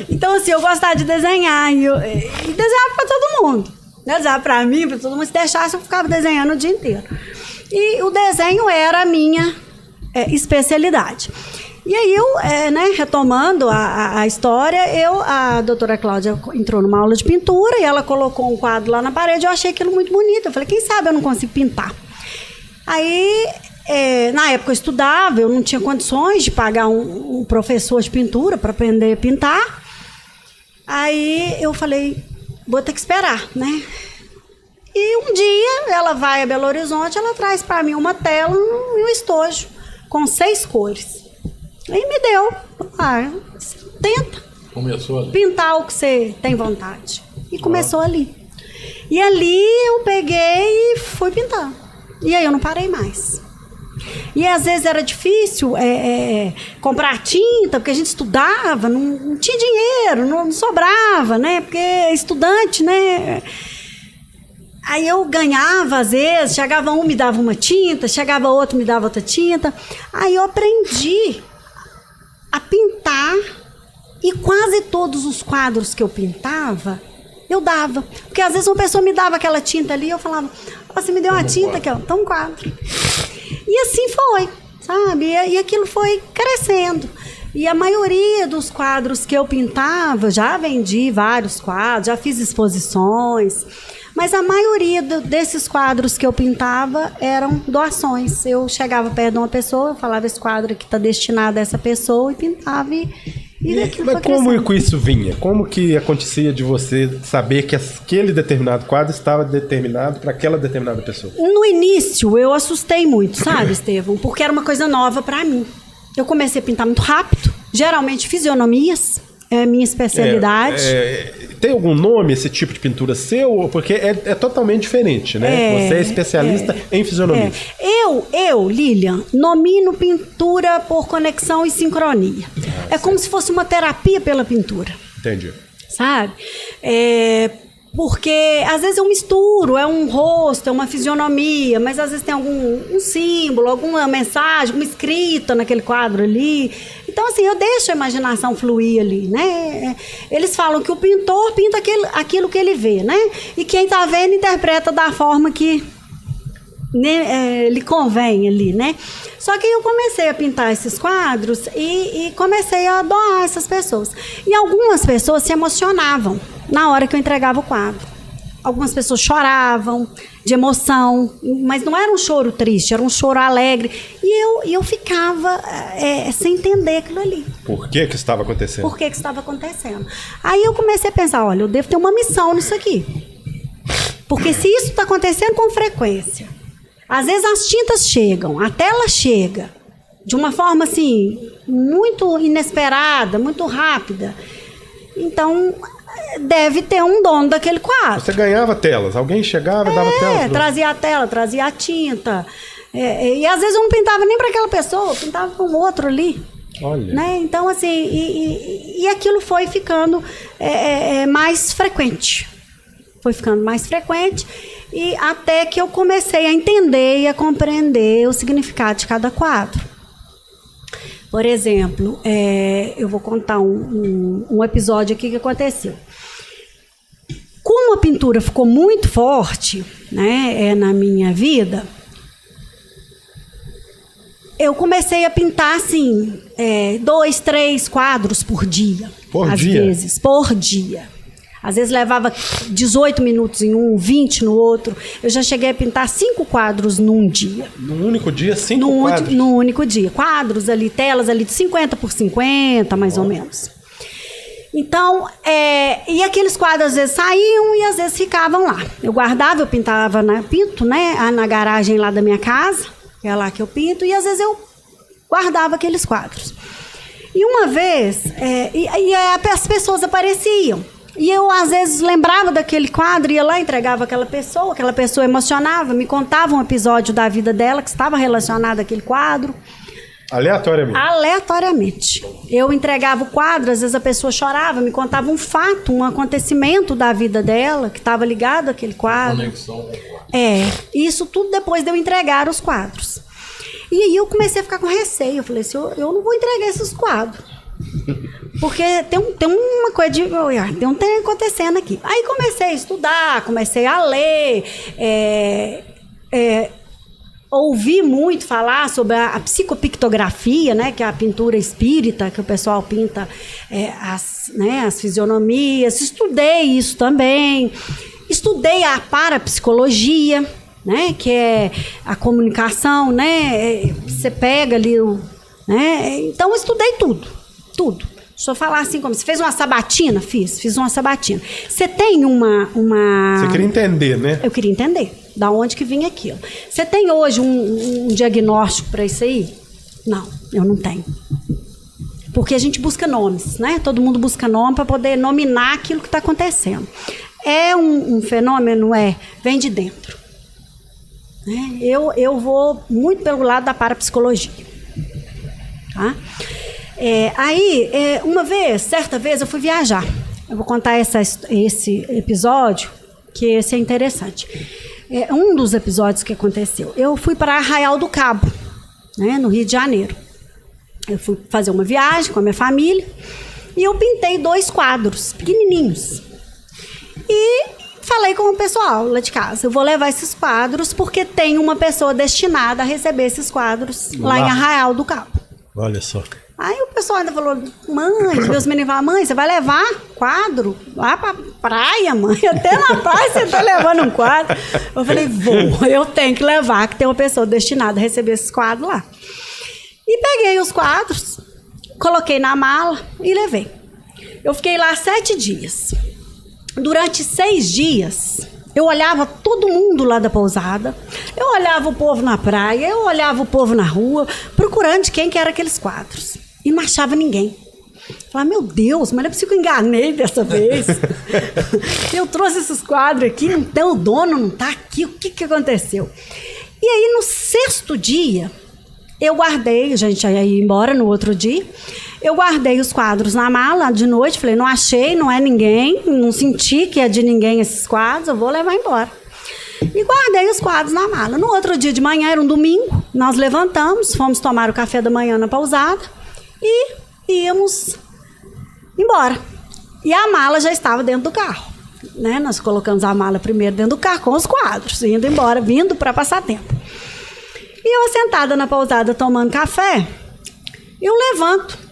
Então, assim, eu gostava de desenhar, e desenhava para todo mundo. Desenhava para mim, para todo mundo. Se deixasse, eu ficava desenhando o dia inteiro. E o desenho era a minha especialidade. E aí eu, retomando a história, a doutora Cláudia entrou numa aula de pintura e ela colocou um quadro lá na parede. Eu achei aquilo muito bonito. Eu falei, quem sabe eu não consigo pintar. Aí, na época eu estudava, eu não tinha condições de pagar um professor de pintura para aprender a pintar. Aí eu falei, vou ter que esperar, né? E um dia ela vai a Belo Horizonte, ela traz para mim uma tela e um estojo com 6 cores. Aí me deu. Tenta. Começou ali. Pintar o que você tem vontade. E começou ali. E ali eu peguei e fui pintar. E aí eu não parei mais. E às vezes era difícil comprar tinta, porque a gente estudava, não tinha dinheiro, não sobrava, né? Porque estudante, né? Aí eu ganhava, às vezes, chegava um, me dava uma tinta, chegava outro, me dava outra tinta. Aí eu aprendi a pintar e quase todos os quadros que eu pintava, eu dava. Porque às vezes uma pessoa me dava aquela tinta ali, eu falava, você me deu uma tinta aqui, ó, então um quadro. E assim foi, sabe? E aquilo foi crescendo. E a maioria dos quadros que eu pintava, já vendi vários quadros, já fiz exposições, mas a maioria desses quadros que eu pintava eram doações. Eu chegava perto de uma pessoa, eu falava, esse quadro aqui está destinado a essa pessoa, e pintava Mas como isso vinha? Como que acontecia de você saber que aquele determinado quadro estava determinado para aquela determinada pessoa? No início, eu assustei muito, sabe, Estevão? Porque era uma coisa nova para mim. Eu comecei a pintar muito rápido, geralmente fisionomias, é a minha especialidade. Tem algum nome esse tipo de pintura seu? Porque é totalmente diferente, né? Você é especialista em fisionomia. Eu, Lilian, nomino pintura por conexão e sincronia. É como se fosse uma terapia pela pintura. Entendi. Sabe? Porque às vezes eu misturo, é um rosto, é uma fisionomia, mas às vezes tem algum símbolo, alguma mensagem, alguma escrita naquele quadro ali. Então, assim, eu deixo a imaginação fluir ali, né? Eles falam que o pintor pinta aquilo que ele vê, né? E quem está vendo interpreta da forma que lhe convém ali, né? Só que eu comecei a pintar esses quadros e comecei a doar essas pessoas. E algumas pessoas se emocionavam na hora que eu entregava o quadro. Algumas pessoas choravam de emoção, mas não era um choro triste, era um choro alegre. E eu ficava sem entender aquilo ali. Por que estava acontecendo? Por que estava acontecendo? Aí eu comecei a pensar, olha, eu devo ter uma missão nisso aqui. Porque se isso está acontecendo com frequência, às vezes as tintas chegam, a tela chega, de uma forma assim, muito inesperada, muito rápida. Então, deve ter um dono daquele quadro. Você ganhava telas, alguém chegava e dava telas? Trazia a tela, trazia a tinta. E às vezes eu não pintava nem para aquela pessoa, eu pintava para um outro ali. Olha. Né? Então, assim, e aquilo foi ficando mais frequente. Foi ficando mais frequente. E até que eu comecei a entender e a compreender o significado de cada quadro. Por exemplo, eu vou contar um episódio aqui que aconteceu. Como a pintura ficou muito forte, né, na minha vida, eu comecei a pintar assim, 2, 3 quadros por dia. Às vezes, por dia. Às vezes levava 18 minutos em um, 20 no outro. Eu já cheguei a pintar 5 quadros num dia. Num único dia, 5 quadros? Num único dia. Quadros ali, telas ali de 50 por 50, mais ou menos. Então, e aqueles quadros às vezes saíam e às vezes ficavam lá. Eu guardava, eu pintava, pinto, né, na garagem lá da minha casa, que é lá que eu pinto, e às vezes eu guardava aqueles quadros. E uma vez, as pessoas apareciam. E eu, às vezes, lembrava daquele quadro, ia lá, entregava aquela pessoa emocionava, me contava um episódio da vida dela que estava relacionado àquele quadro. Aleatoriamente? Aleatoriamente. Eu entregava o quadro, às vezes a pessoa chorava, me contava um fato, um acontecimento da vida dela, que estava ligado àquele quadro. Conexão com o quadro. Isso tudo depois de eu entregar os quadros. E aí eu comecei a ficar com receio, eu falei assim, eu não vou entregar esses quadros. Porque tem uma coisa tem um trem acontecendo aqui. Aí comecei a estudar, comecei a ler, ouvi muito falar sobre a psicopictografia, né, que é a pintura espírita, que o pessoal pinta as fisionomias. Estudei isso também. Estudei a parapsicologia, né? Que é a comunicação, né? Você pega ali né? Então eu estudei tudo. Deixa eu falar assim, como você fez uma sabatina? Fiz uma sabatina. Você tem uma... Você queria entender, né? Eu queria entender da onde que vinha aquilo. Você tem hoje um diagnóstico para isso aí? Não, eu não tenho. Porque a gente busca nomes, né? Todo mundo busca nome para poder nominar aquilo que está acontecendo. É um fenômeno, vem de dentro. Né? Eu vou muito pelo lado da parapsicologia. Tá? Certa vez eu fui viajar. Eu vou contar esse episódio, que esse é interessante. Um dos episódios que aconteceu. Eu fui para Arraial do Cabo, né, no Rio de Janeiro. Eu fui fazer uma viagem com a minha família e eu pintei 2 quadros pequenininhos. E falei com o pessoal lá de casa, eu vou levar esses quadros porque tem uma pessoa destinada a receber esses quadros lá em Arraial do Cabo. Olha só. Aí o pessoal ainda falou, mãe, meus meninos falaram, mãe, você vai levar quadro lá pra praia, mãe? Até na praia você tá levando um quadro. Eu falei, eu tenho que levar, que tem uma pessoa destinada a receber esses quadros lá. E peguei os quadros, coloquei na mala e levei. Eu fiquei lá 7 dias. Durante 6 dias, eu olhava todo mundo lá da pousada, eu olhava o povo na praia, eu olhava o povo na rua, procurando de quem que eram aqueles quadros. E não achava ninguém. Falava, meu Deus, mas não é possível que eu enganei dessa vez. Eu trouxe esses quadros aqui, não tem o dono, não está aqui, o que aconteceu? E aí, no 6º dia, eu guardei, a gente ia embora no outro dia, eu guardei os quadros na mala de noite, falei, não achei, não é ninguém, não senti que é de ninguém esses quadros, eu vou levar embora. E guardei os quadros na mala. No outro dia de manhã, era um domingo, nós levantamos, fomos tomar o café da manhã na pousada e íamos embora. E a mala já estava dentro do carro, né? Nós colocamos a mala primeiro dentro do carro com os quadros, indo embora, vindo para passar tempo. E eu sentada na pousada tomando café, eu levanto.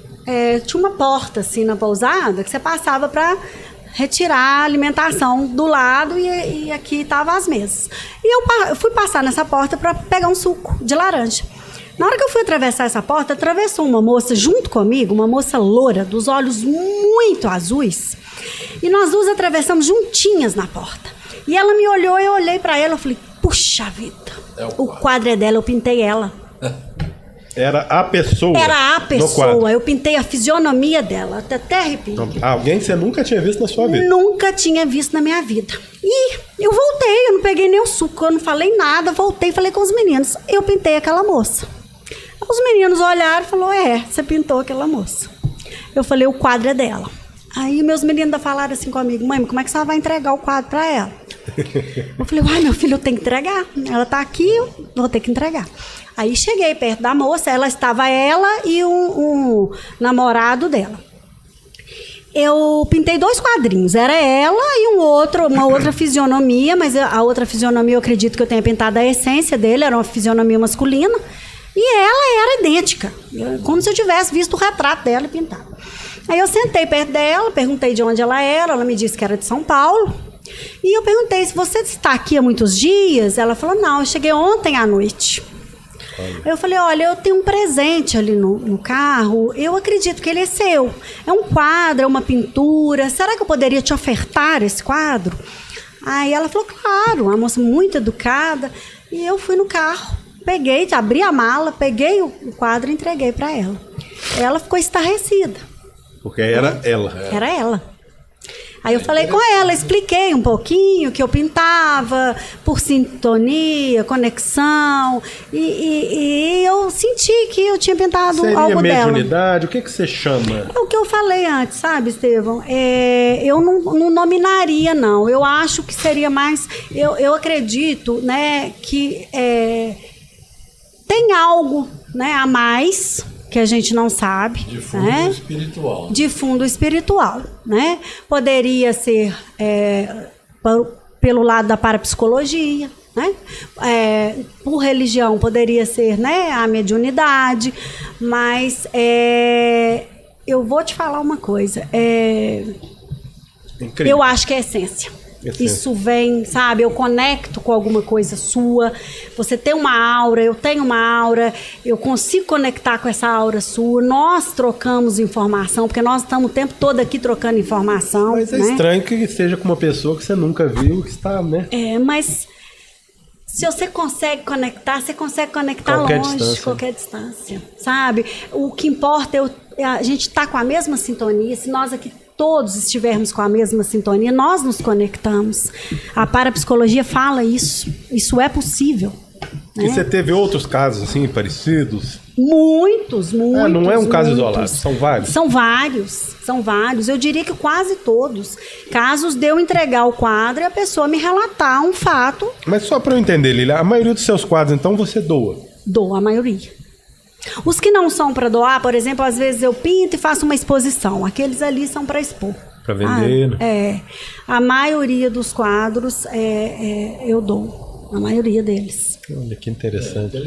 Tinha uma porta assim na pousada que você passava para retirar a alimentação do lado e aqui estavam as mesas. E eu fui passar nessa porta para pegar um suco de laranja. Na hora que eu fui atravessar essa porta, atravessou uma moça junto comigo, uma moça loura, dos olhos muito azuis. E nós duas atravessamos juntinhas na porta. E ela me olhou, eu olhei para ela, eu falei, puxa vida, o quadro é dela, eu pintei ela. Era a pessoa. Era a pessoa, eu pintei a fisionomia dela, até arrepio. Então, alguém que você nunca tinha visto na sua vida? Nunca tinha visto na minha vida. E eu voltei, eu não peguei nem o suco, eu não falei nada, voltei e falei com os meninos. Eu pintei aquela moça. Os meninos olharam e falaram, você pintou aquela moça. Eu falei, o quadro é dela. Aí meus meninos ainda falaram assim comigo, mãe, como é que você vai entregar o quadro para ela? Eu falei, meu filho, eu tenho que entregar. Ela tá aqui, eu vou ter que entregar. Aí cheguei perto da moça, ela e um namorado dela. Eu pintei 2 quadrinhos, era ela e uma outra fisionomia, mas a outra fisionomia eu acredito que eu tenha pintado a essência dele, era uma fisionomia masculina, e ela era idêntica, como se eu tivesse visto o retrato dela e pintado. Aí eu sentei perto dela, perguntei de onde ela era, ela me disse que era de São Paulo, e eu perguntei se você está aqui há muitos dias, ela falou, não, eu cheguei ontem à noite. Eu falei, olha, eu tenho um presente ali no carro, eu acredito que ele é seu. É um quadro, é uma pintura, será que eu poderia te ofertar esse quadro? Aí ela falou, claro, uma moça muito educada. E eu fui no carro, abri a mala, peguei o quadro e entreguei para ela. Ela ficou estarrecida. Porque era ela. Era ela. Aí eu falei com ela, expliquei um pouquinho que eu pintava por sintonia, conexão, e eu senti que eu tinha pintado algo dela. Seria mediunidade? O que você chama? É o que eu falei antes, sabe, Estevão? Eu não nominaria, não. Eu acho que seria mais... Eu acredito, né, que tem algo, né, a mais... que a gente não sabe. De fundo espiritual. De fundo espiritual, né? Poderia ser pelo lado da parapsicologia, né? Por religião poderia ser, né, a mediunidade, mas eu vou te falar uma coisa. Eu acho que é essência. Isso vem, sabe? Eu conecto com alguma coisa sua. Você tem uma aura, eu tenho uma aura, eu consigo conectar com essa aura sua. Nós trocamos informação, porque nós estamos o tempo todo aqui trocando informação. Mas é estranho que seja com uma pessoa que você nunca viu, que está, né? Mas se você consegue conectar, você consegue conectar longe, qualquer distância, sabe? O que importa é a gente estar com a mesma sintonia. Se nós aqui todos estivermos com a mesma sintonia, nós nos conectamos. A parapsicologia fala isso. Isso é possível. E você teve outros casos assim, parecidos? Muitos. Não é um caso muitos. isolado, são vários? São vários. Eu diria que quase todos. Casos de eu entregar o quadro e a pessoa me relatar um fato. Mas só para eu entender, Lília, a maioria dos seus quadros, então, você doa? Dou, a maioria. Os que não são para doar, por exemplo, às vezes eu pinto e faço uma exposição. Aqueles ali são para expor. Para vender, né? A maioria dos quadros eu dou. A maioria deles. Olha que interessante.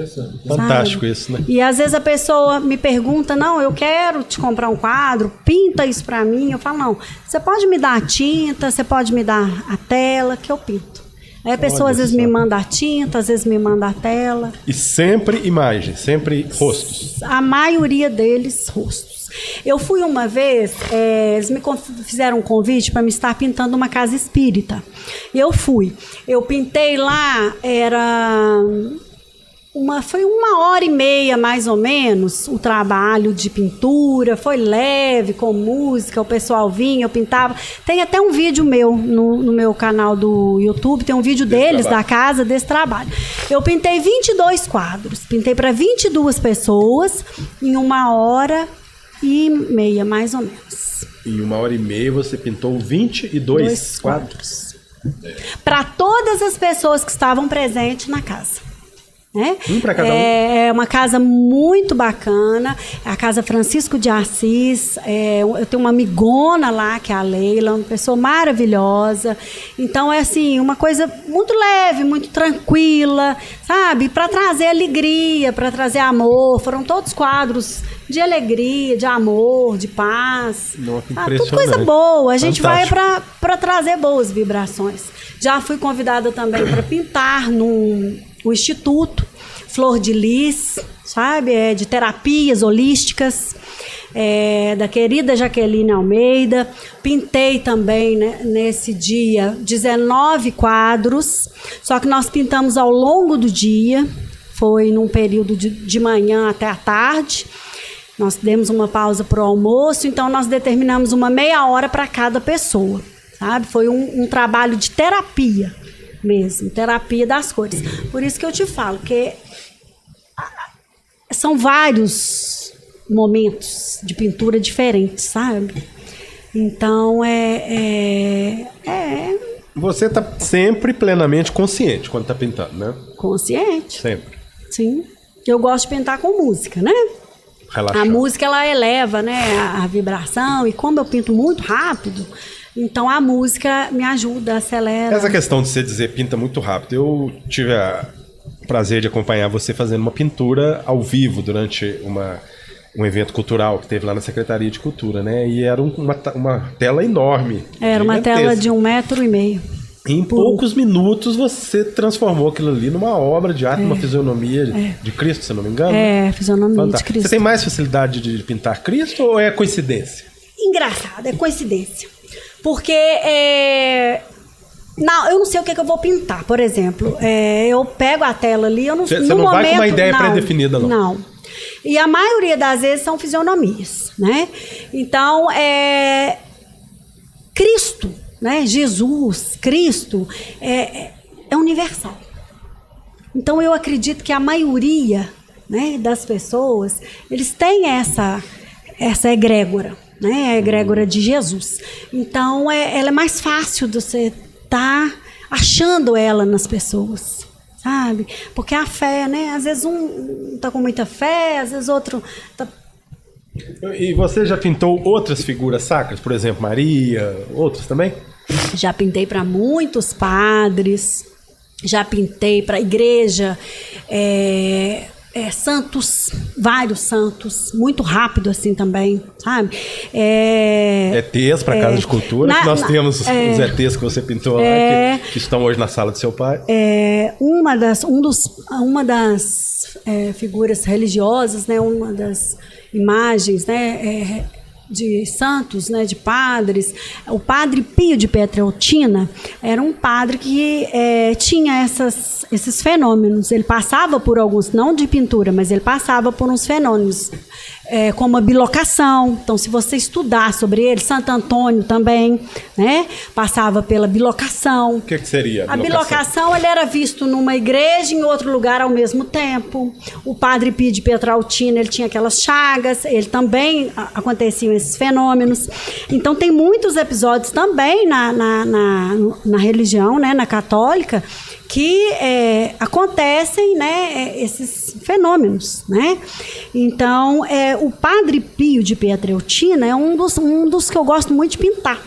Fantástico, sabe? Isso, né? E às vezes a pessoa me pergunta, não, eu quero te comprar um quadro, pinta isso para mim. Eu falo, não, você pode me dar a tinta, você pode me dar a tela que eu pinto. Aí a pessoa às vezes me manda a tinta, às vezes me manda a tela. E sempre imagens, sempre rostos? A maioria deles, rostos. Eu fui uma vez, eles me fizeram um convite para me estar pintando uma casa espírita. Eu fui. Eu pintei lá, foi 1h30 mais ou menos o trabalho de pintura, foi leve, com música, o pessoal vinha, eu pintava. Tem até um vídeo meu no meu canal do YouTube, tem um vídeo deles da casa, desse trabalho. Eu pintei 22 quadros, pintei para 22 pessoas em 1h30 mais ou menos. Em 1h30 você pintou 22 quadros? Para todas as pessoas que estavam presentes na casa. Né? Um para cada um? É uma casa muito bacana, é a Casa Francisco de Assis. Eu tenho uma amigona lá, que é a Leila, uma pessoa maravilhosa. Então é assim, uma coisa muito leve, muito tranquila, sabe? Para trazer alegria, para trazer amor. Foram todos quadros de alegria, de amor, de paz. Tudo coisa boa. A gente vai para trazer boas vibrações. Já fui convidada também para pintar o Instituto Flor de Lis, sabe? De terapias holísticas, da querida Jaqueline Almeida. Pintei também, né, nesse dia 19 quadros, só que nós pintamos ao longo do dia, foi num período de manhã até a tarde. Nós demos uma pausa para o almoço, então nós determinamos uma meia hora para cada pessoa, sabe? Foi um trabalho de terapia mesmo, terapia das cores. Por isso que eu te falo que são vários momentos de pintura diferentes, sabe? Então Você está sempre plenamente consciente quando está pintando, né? Consciente. Sempre. Sim. Eu gosto de pintar com música, né? Relaxar. A música, ela eleva, né, a vibração, e como eu pinto muito rápido, então a música me ajuda, acelera. Essa questão de você dizer pinta muito rápido, eu tive o prazer de acompanhar você fazendo uma pintura ao vivo durante um evento cultural que teve lá na Secretaria de Cultura, né? E era uma tela enorme. Era uma tela de 1,5 metro. Em poucos minutos você transformou aquilo ali numa obra de arte, uma fisionomia de Cristo, se não me engano. Fisionomia fantástico. De Cristo. Você tem mais facilidade de pintar Cristo ou é coincidência? Engraçado, é coincidência. Porque eu não sei o que eu vou pintar, por exemplo. Eu pego a tela ali, eu não sei. Você não vai com uma ideia pré-definida, não? Não. E a maioria das vezes são fisionomias, né? Então, Cristo, né? Jesus, Cristo, é universal. Então, eu acredito que a maioria, né, das pessoas, eles têm essa egrégora, né? A egrégora de Jesus. Então, ela é mais fácil de você estar achando ela nas pessoas, sabe? Porque a fé, né? Às vezes um tá com muita fé, às vezes outro tá... E você já pintou outras figuras sacras? Por exemplo, Maria, outros também? Já pintei para muitos padres, já pintei para igreja santos, vários santos, muito rápido assim também, sabe? ETs para Casa de Cultura, que nós temos os ETs que você pintou lá, que estão hoje na sala do seu pai. Uma das figuras religiosas, né, uma das imagens, né, de santos, né, de padres. O padre Pio de Pietrelcina era um padre que tinha esses fenômenos. Ele passava por alguns, não de pintura, mas ele passava por uns fenômenos, como a bilocação. Então, se você estudar sobre ele, Santo Antônio também, né, passava pela bilocação. O que seria a bilocação? Ele era visto numa igreja e em outro lugar ao mesmo tempo. O padre Pio de Pietrelcina, ele tinha aquelas chagas, ele também aconteciam esses fenômenos. Então, tem muitos episódios também na religião, né, na católica, que acontecem, né, esses fenômenos, né? Então, o padre Pio de Pietrelcina é um dos que eu gosto muito de pintar.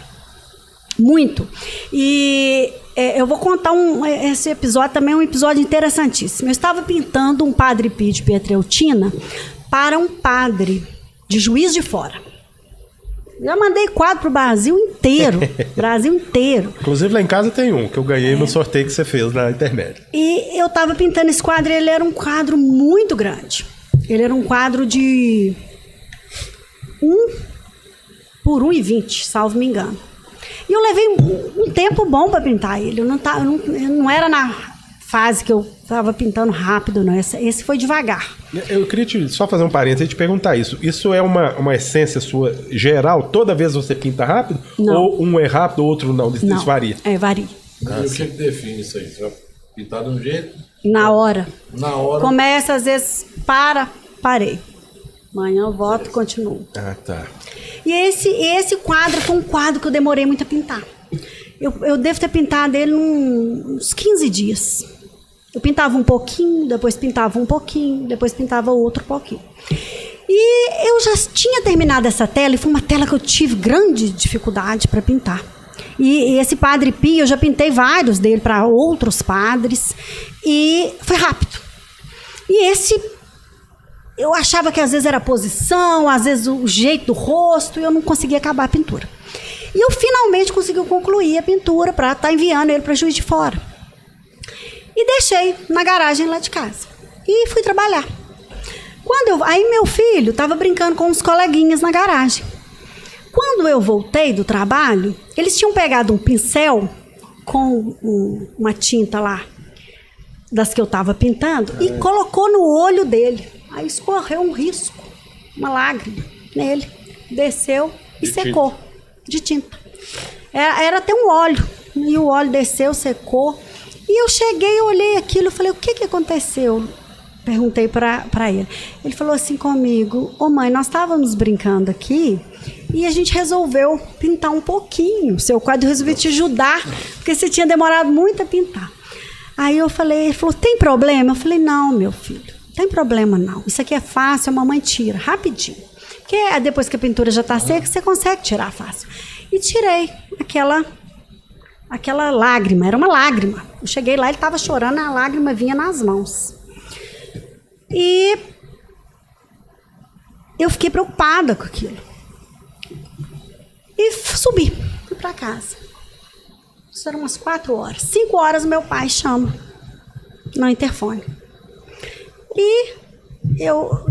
Muito. E eu vou contar esse episódio também, é um episódio interessantíssimo. Eu estava pintando um padre Pio de Pietrelcina para um padre de Juiz de Fora. Já mandei quadro pro Brasil inteiro. Brasil inteiro. Inclusive lá em casa tem um, que eu ganhei no sorteio que você fez na internet. E eu estava pintando esse quadro e ele era um quadro muito grande. Ele era um quadro de 1 por 1,20, salvo me engano. E eu levei um tempo bom para pintar ele. Eu não era na fase que eu estava pintando rápido, não. Esse foi devagar. Eu queria só fazer um parênteses e te perguntar isso. Isso é uma essência sua geral? Toda vez você pinta rápido? Não. Ou um é rápido, o outro não? Isso varia? Varia. E o que define isso aí? Você vai pintar de um jeito? Na hora. Na hora. Começa, às vezes, parei. Amanhã eu volto e continuo. Ah, tá. E esse quadro foi um quadro que eu demorei muito a pintar. Eu devo ter pintado ele uns 15 dias. Eu pintava um pouquinho, depois pintava um pouquinho, depois pintava outro pouquinho. E eu já tinha terminado essa tela, e foi uma tela que eu tive grande dificuldade para pintar. E esse padre Pio, eu já pintei vários dele para outros padres, e foi rápido. E esse, eu achava que às vezes era a posição, às vezes o jeito do rosto, e eu não conseguia acabar a pintura. E eu finalmente consegui concluir a pintura para estar enviando ele para Juiz de Fora. E deixei na garagem lá de casa. E fui trabalhar. Aí meu filho estava brincando com uns coleguinhas na garagem. Quando eu voltei do trabalho, eles tinham pegado um pincel com uma tinta lá, das que eu estava pintando, e colocou no olho dele. Aí escorreu um risco, uma lágrima nele. Desceu e secou. De tinta. Era até um óleo. E o óleo desceu, secou. E eu cheguei, eu olhei aquilo, eu falei, o que aconteceu? Perguntei para ele. Ele falou assim comigo, mãe, nós estávamos brincando aqui e a gente resolveu pintar um pouquinho. Seu quadro, eu resolvi te ajudar, porque você tinha demorado muito a pintar. Aí eu falei, ele falou, tem problema? Eu falei, não, meu filho, não tem problema não. Isso aqui é fácil, a mamãe tira, rapidinho. Porque depois que a pintura já está seca, você consegue tirar fácil. E tirei aquela lágrima, era uma lágrima. Eu cheguei lá, ele estava chorando, a lágrima vinha nas mãos. E eu fiquei preocupada com aquilo. E subi, fui para casa. Isso eram umas 4 horas. 5 horas meu pai chama no interfone. E eu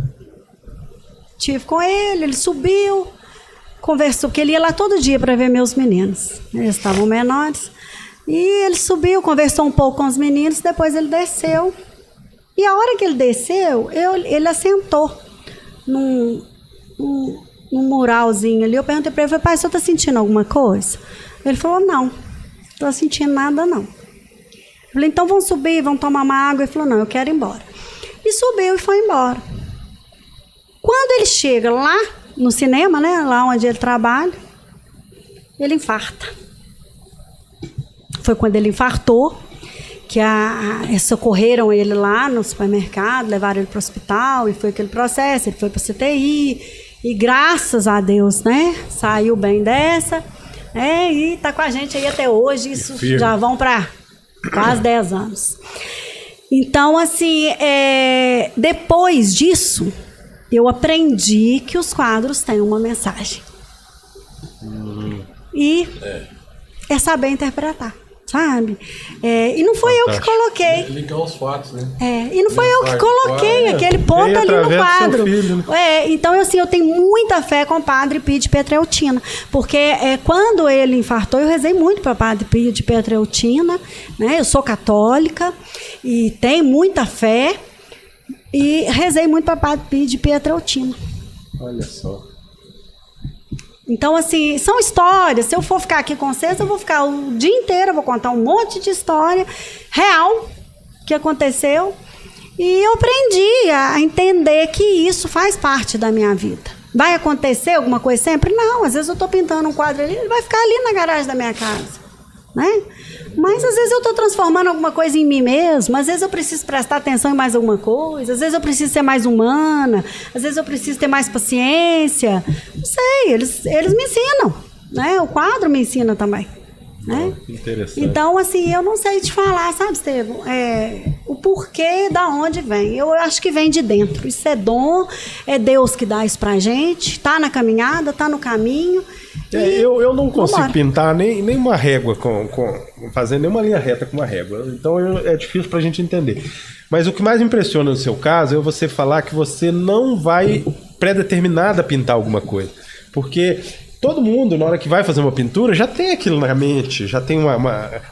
tive com ele subiu, conversou, porque ele ia lá todo dia para ver meus meninos. Eles estavam menores. E ele subiu, conversou um pouco com os meninos, depois ele desceu. E a hora que ele desceu, ele assentou num muralzinho ali. Eu perguntei para ele, pai, você está sentindo alguma coisa? Ele falou, não estou sentindo nada, não. Eu falei, então vamos subir, vamos tomar uma água. Ele falou, não, eu quero ir embora. E subiu e foi embora. Quando ele chega lá no cinema, né, lá onde ele trabalha, ele infarta. Foi quando ele infartou que socorreram ele lá no supermercado, levaram ele para o hospital e foi aquele processo, ele foi para a CTI e graças a Deus, né, saiu bem dessa, e está com a gente aí até hoje, isso já vão para quase 10 anos. Então, assim, depois disso, eu aprendi que os quadros têm uma mensagem. E é saber interpretar, sabe? E não foi eu que coloquei. Ligar os fatos, né? E não foi eu que coloquei aquele ponto ali no quadro. Filho, né? Então, assim, eu tenho muita fé com o Padre Pio de Pietrelcina. Porque quando ele infartou, eu rezei muito para o Padre Pio de Pietrelcina. Né? Eu sou católica e tenho muita fé. E rezei muito para o Padre Pio de Pietrelcina. Olha só. Então, assim, são histórias. Se eu for ficar aqui com vocês, eu vou ficar o dia inteiro, eu vou contar um monte de história real que aconteceu. E eu aprendi a entender que isso faz parte da minha vida. Vai acontecer alguma coisa sempre? Não, às vezes eu estou pintando um quadro ali, ele vai ficar ali na garagem da minha casa. Né? Mas às vezes eu estou transformando alguma coisa em mim mesma, às vezes eu preciso prestar atenção em mais alguma coisa, às vezes eu preciso ser mais humana, às vezes eu preciso ter mais paciência. Não sei, eles me ensinam, né? O quadro me ensina também. Né? Interessante. Então, assim, eu não sei te falar, sabe, Estevão? O porquê, da onde vem. Eu acho que vem de dentro. Isso é dom, é Deus que dá isso pra gente, tá na caminhada, tá no caminho. Eu não consigo pintar nem uma régua fazer nenhuma linha reta com uma régua. Então é difícil pra gente entender. Mas o que mais impressiona no seu caso é você falar que você não vai predeterminada a pintar alguma coisa. Porque todo mundo, na hora que vai fazer uma pintura, já tem aquilo na mente, já tem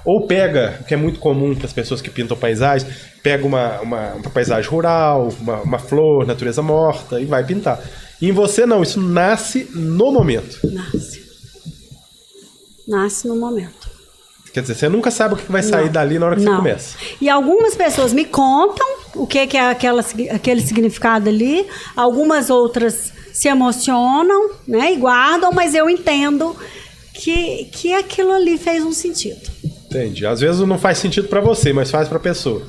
ou pega, o que é muito comum para as pessoas que pintam paisagens, pega uma paisagem rural, uma flor, natureza morta, e vai pintar. E em você não, isso nasce no momento. Nasce no momento. Quer dizer, você nunca sabe o que vai sair dali na hora que você começa. E algumas pessoas me contam o que é aquele significado ali, algumas outras se emocionam, né, e guardam, mas eu entendo que aquilo ali fez um sentido. Entendi. Às vezes não faz sentido para você, mas faz para a pessoa.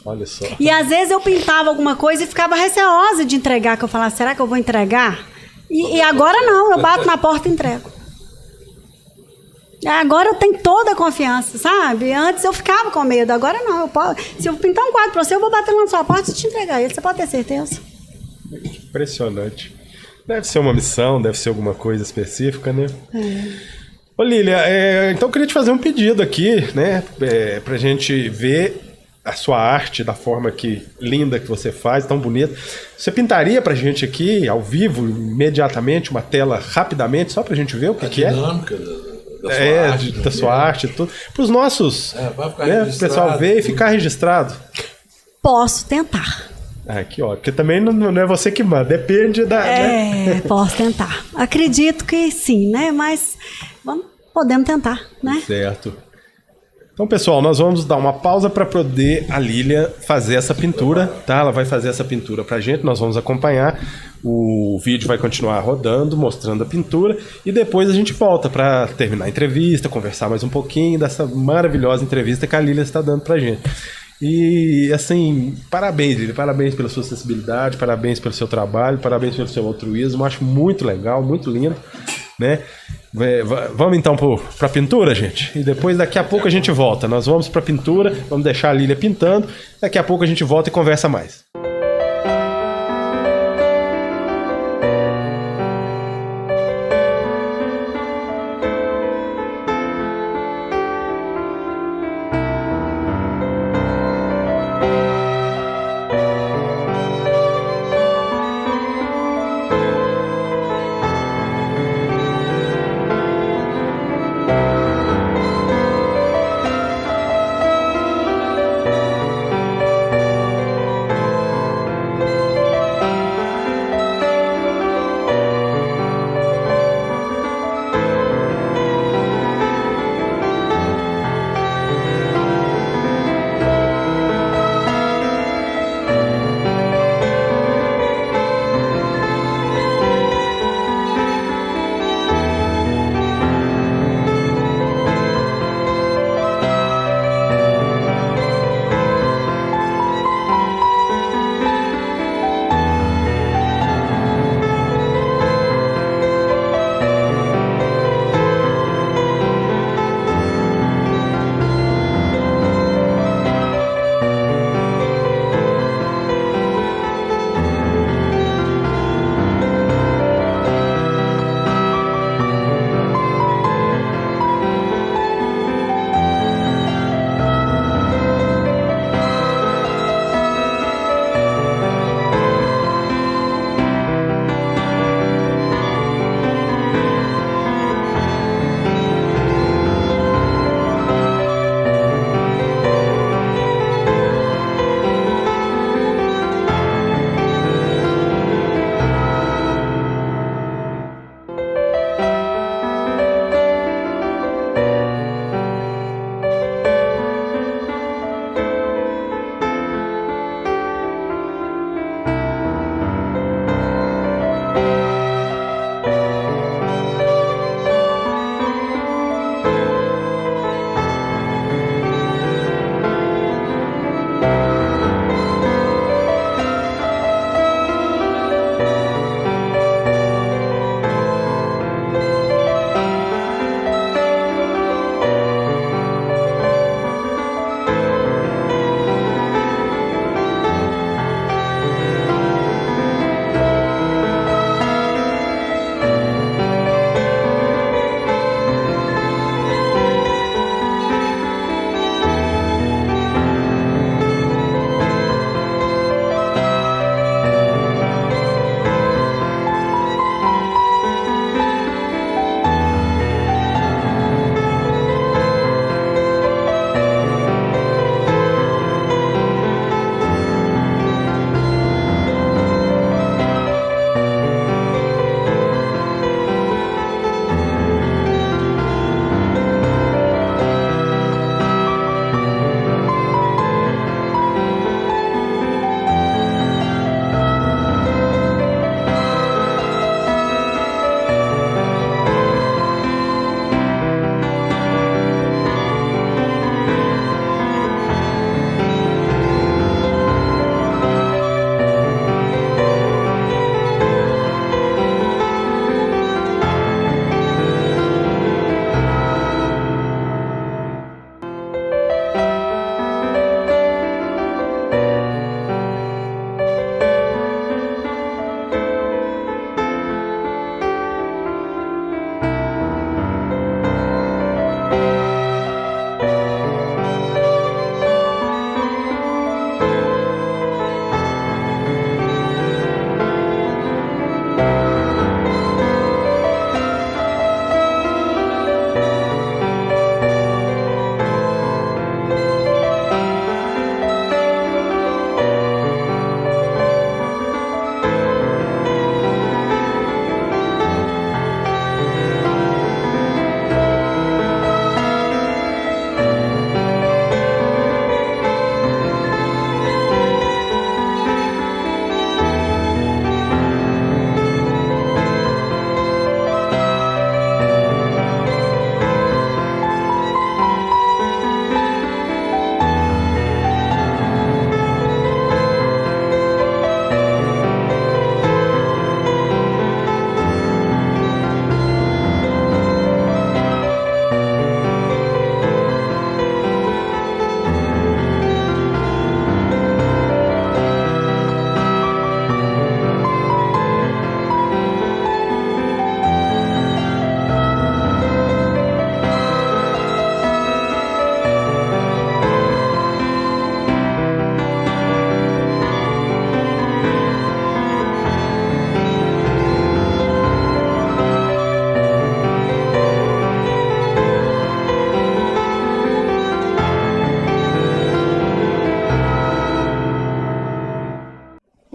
Olha só. E às vezes eu pintava alguma coisa e ficava receosa de entregar, que eu falava, será que eu vou entregar? E agora não, eu bato na porta e entrego. Agora eu tenho toda a confiança, sabe? Antes eu ficava com medo, agora não. Se eu pintar um quadro para você, eu vou bater na sua porta e te entregar ele, você pode ter certeza. Impressionante. Deve ser uma missão, deve ser alguma coisa específica, né? Ô Lília, então eu queria te fazer um pedido aqui, né? Pra gente ver a sua arte da forma linda que você faz, tão bonita. Você pintaria pra gente aqui, ao vivo, imediatamente, uma tela rapidamente, só pra gente ver o que é? Dinâmica da sua arte. Da sua arte, tudo. Para os nossos, vai ficar registrado, o pessoal ver e ficar registrado. Posso tentar. Que ótimo. Porque também não é você que manda, depende da... né? Posso tentar. Acredito que sim, né? Mas podemos tentar, né? Certo. Então, pessoal, nós vamos dar uma pausa para poder a Lília fazer essa pintura, tá? Ela vai fazer essa pintura pra gente, nós vamos acompanhar. O vídeo vai continuar rodando, mostrando a pintura, e depois a gente volta para terminar a entrevista, conversar mais um pouquinho dessa maravilhosa entrevista que a Lília está dando pra gente. E, assim, parabéns, Lília, parabéns pela sua sensibilidade, parabéns pelo seu trabalho, parabéns pelo seu altruísmo, acho muito legal, muito lindo, né? Vamos então para a pintura, gente? E depois, daqui a pouco, a gente volta. Nós vamos para a pintura, vamos deixar a Lília pintando, daqui a pouco a gente volta e conversa mais.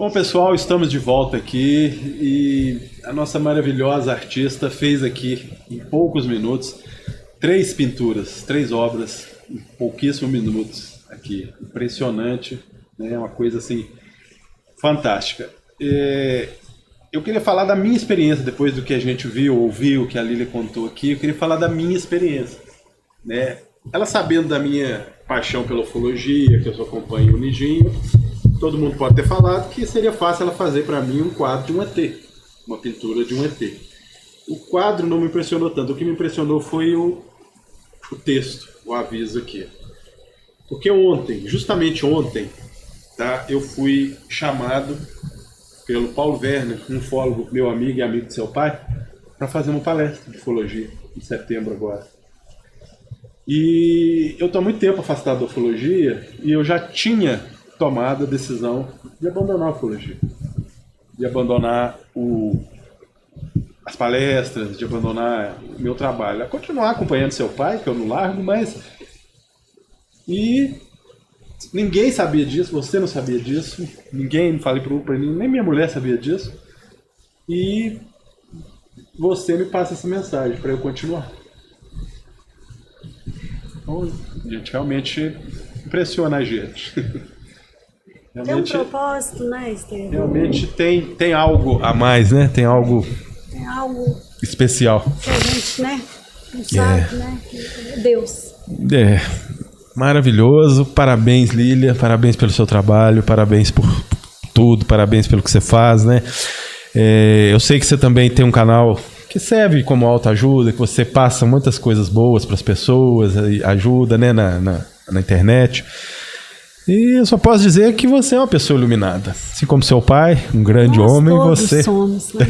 Bom, pessoal, estamos de volta aqui e a nossa maravilhosa artista fez aqui, em poucos minutos, 3 pinturas, 3 obras, em pouquíssimos minutos aqui. Impressionante, né? Uma coisa assim, fantástica. Eu queria falar da minha experiência, depois do que a gente viu, ouviu, que a Lília contou aqui, eu queria falar da minha experiência, né? Ela sabendo da minha paixão pela ufologia, que eu só acompanho o Nijinho, todo mundo pode ter falado que seria fácil ela fazer para mim um quadro de um ET, uma pintura de um ET. O quadro não me impressionou tanto, o que me impressionou foi o texto, o aviso aqui. Porque ontem, justamente ontem, tá, eu fui chamado pelo Paulo Werner, um ufólogo, meu amigo e amigo de seu pai, para fazer uma palestra de ufologia, em setembro agora. E eu estou há muito tempo afastado da ufologia e eu já tinha tomado a decisão de abandonar a ufologia, de abandonar as palestras, de abandonar o meu trabalho, a continuar acompanhando seu pai, que eu não largo, mas... E ninguém sabia disso, você não sabia disso, ninguém, não falei para ele, nem minha mulher sabia disso, e você me passa essa mensagem para eu continuar. Então, gente, realmente impressiona a gente. Realmente, tem um propósito, né, Estevam? Realmente tem algo a mais, né? Tem algo especial. Que a gente, né, não sabe, né? Deus. Maravilhoso. Parabéns, Lília. Parabéns pelo seu trabalho. Parabéns por tudo. Parabéns pelo que você faz, né? Eu sei que você também tem um canal que serve como autoajuda, que você passa muitas coisas boas para as pessoas, ajuda, né, na internet. E eu só posso dizer que você é uma pessoa iluminada. Assim como seu pai, um grande homem, você... Somos, né?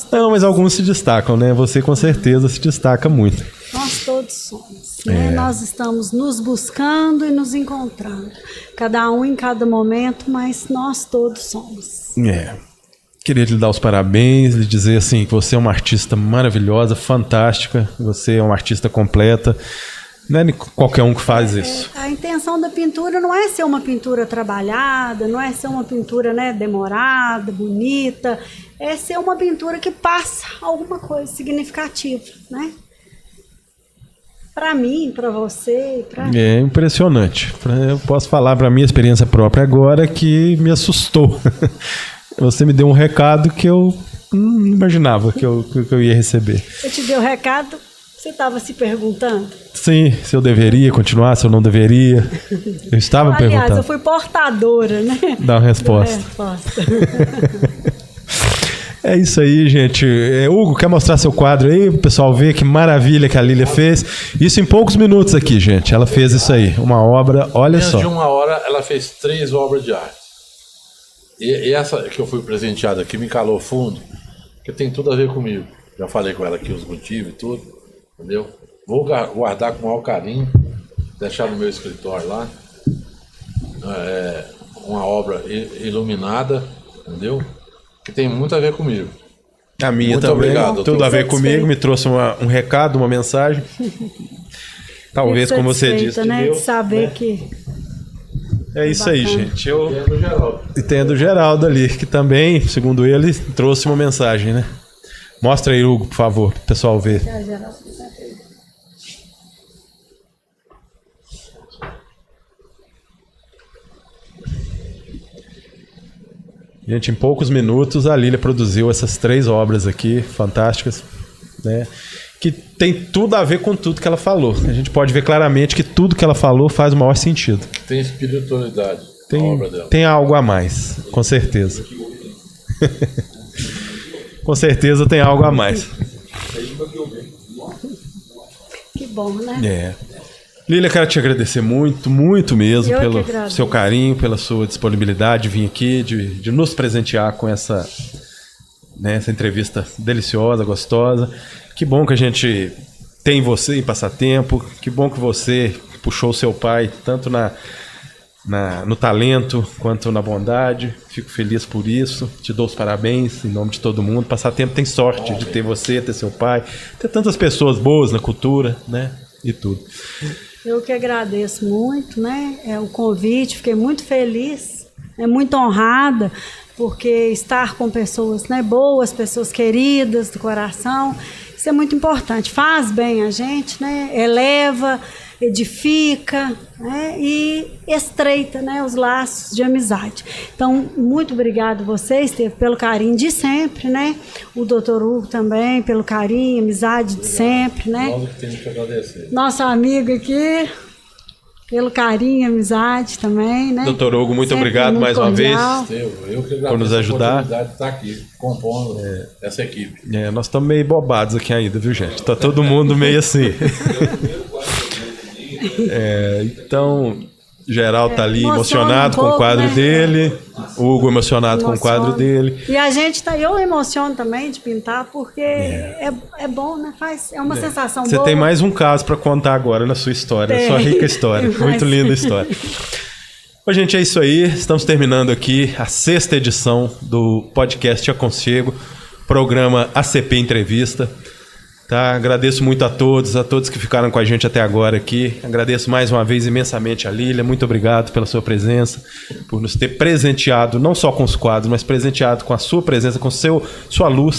Não, mas alguns se destacam, né? Você com certeza se destaca muito. Nós todos somos, né? Nós estamos nos buscando e nos encontrando. Cada um em cada momento, mas nós todos somos. Queria lhe dar os parabéns, lhe dizer assim, que você é uma artista maravilhosa, fantástica, você é uma artista completa. Não é qualquer um que faz isso. A intenção da pintura não é ser uma pintura trabalhada, não é ser uma pintura, né, demorada, bonita, é ser uma pintura que passa alguma coisa significativa, né? Para mim, para você, para... É impressionante. Eu posso falar para minha experiência própria agora que me assustou. Você me deu um recado que eu não imaginava que eu ia receber. Eu te dei o recado, você estava se perguntando? Sim, se eu deveria continuar, se eu não deveria. Eu estava perguntando. Aliás, eu fui portadora, né? Dá uma resposta. É isso aí, gente. Hugo, quer mostrar seu quadro aí? O pessoal ver que maravilha que a Lília fez. Isso em poucos minutos aqui, gente. Ela fez isso aí. Uma obra, olha só. Em menos de uma hora, ela fez 3 obras de arte. E essa que eu fui presenteado aqui me calou fundo, porque tem tudo a ver comigo. Já falei com ela aqui os motivos e tudo, entendeu? Vou guardar com o maior carinho, deixar no meu escritório lá. Uma obra iluminada, entendeu? Que tem muito a ver comigo. A minha muito também, obrigado, tudo a ver comigo, me trouxe um recado, uma mensagem. Talvez, como você disse, né? Deus, de saber, né? Que... É isso bacana. Aí, gente. E tem a do Geraldo ali, que também, segundo ele, trouxe uma mensagem, né? Mostra aí, Hugo, por favor, para o pessoal ver. Gente, em poucos minutos a Lília produziu essas 3 obras aqui, fantásticas, né? Que tem tudo a ver com tudo que ela falou. A gente pode ver claramente que tudo que ela falou faz o maior sentido. Tem espiritualidade na obra dela. Tem algo a mais, com certeza. Com certeza tem algo a mais. Que bom, né? Lília, quero te agradecer muito, muito mesmo Eu pelo seu carinho, pela sua disponibilidade de vir aqui, de nos presentear com essa entrevista deliciosa, gostosa. Que bom que a gente tem você em Passatempo, que bom que você puxou o seu pai tanto no talento quanto na bondade. Fico feliz por isso, te dou os parabéns em nome de todo mundo. Passatempo tem sorte de ter você, ter seu pai, ter tantas pessoas boas na cultura, né? E tudo. Eu que agradeço muito, né? O convite, fiquei muito feliz, muito honrada, porque estar com pessoas, né, boas, pessoas queridas do coração, isso é muito importante. Faz bem a gente, né, eleva, edifica, né, e estreita, né, os laços de amizade. Então, muito obrigado a vocês, pelo carinho de sempre, né? O doutor Hugo também, pelo carinho, amizade de sempre, né? Nós que temos que agradecer. Nosso amigo aqui, pelo carinho, amizade também, né? Doutor Hugo, muito sempre obrigado mais cordial. uma vez. Eu que agradeço por nos ajudar. a oportunidade de estar aqui, compondo essa equipe. Nós estamos meio bobados aqui ainda, viu, gente? Tá todo mundo meio assim. Então, Geraldo tá ali emocionado com o quadro dele, o Hugo emocionado com o quadro dele. E a gente tá, eu emociono também de pintar, porque é bom, né? É uma sensação boa. Você tem mais um caso para contar agora na sua história, na sua rica história. Muito linda a história. Bom, gente, é isso aí. Estamos terminando aqui a 6ª edição do podcast Aconchego, programa ACP Entrevista. Tá? Agradeço muito a todos que ficaram com a gente até agora aqui. Agradeço mais uma vez imensamente a Lília. Muito obrigado pela sua presença, por nos ter presenteado, não só com os quadros, mas presenteado com a sua presença, com sua luz,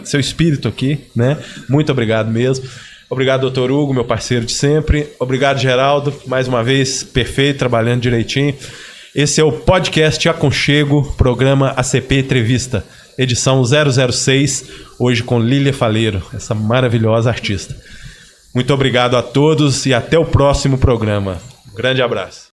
seu espírito aqui, né? Muito obrigado mesmo. Obrigado, doutor Hugo, meu parceiro de sempre. Obrigado, Geraldo, mais uma vez, perfeito, trabalhando direitinho. Esse é o podcast Aconchego, programa ACP Entrevista, edição 006, hoje com Lília Faleiro, essa maravilhosa artista. Muito obrigado a todos e até o próximo programa. Um grande abraço.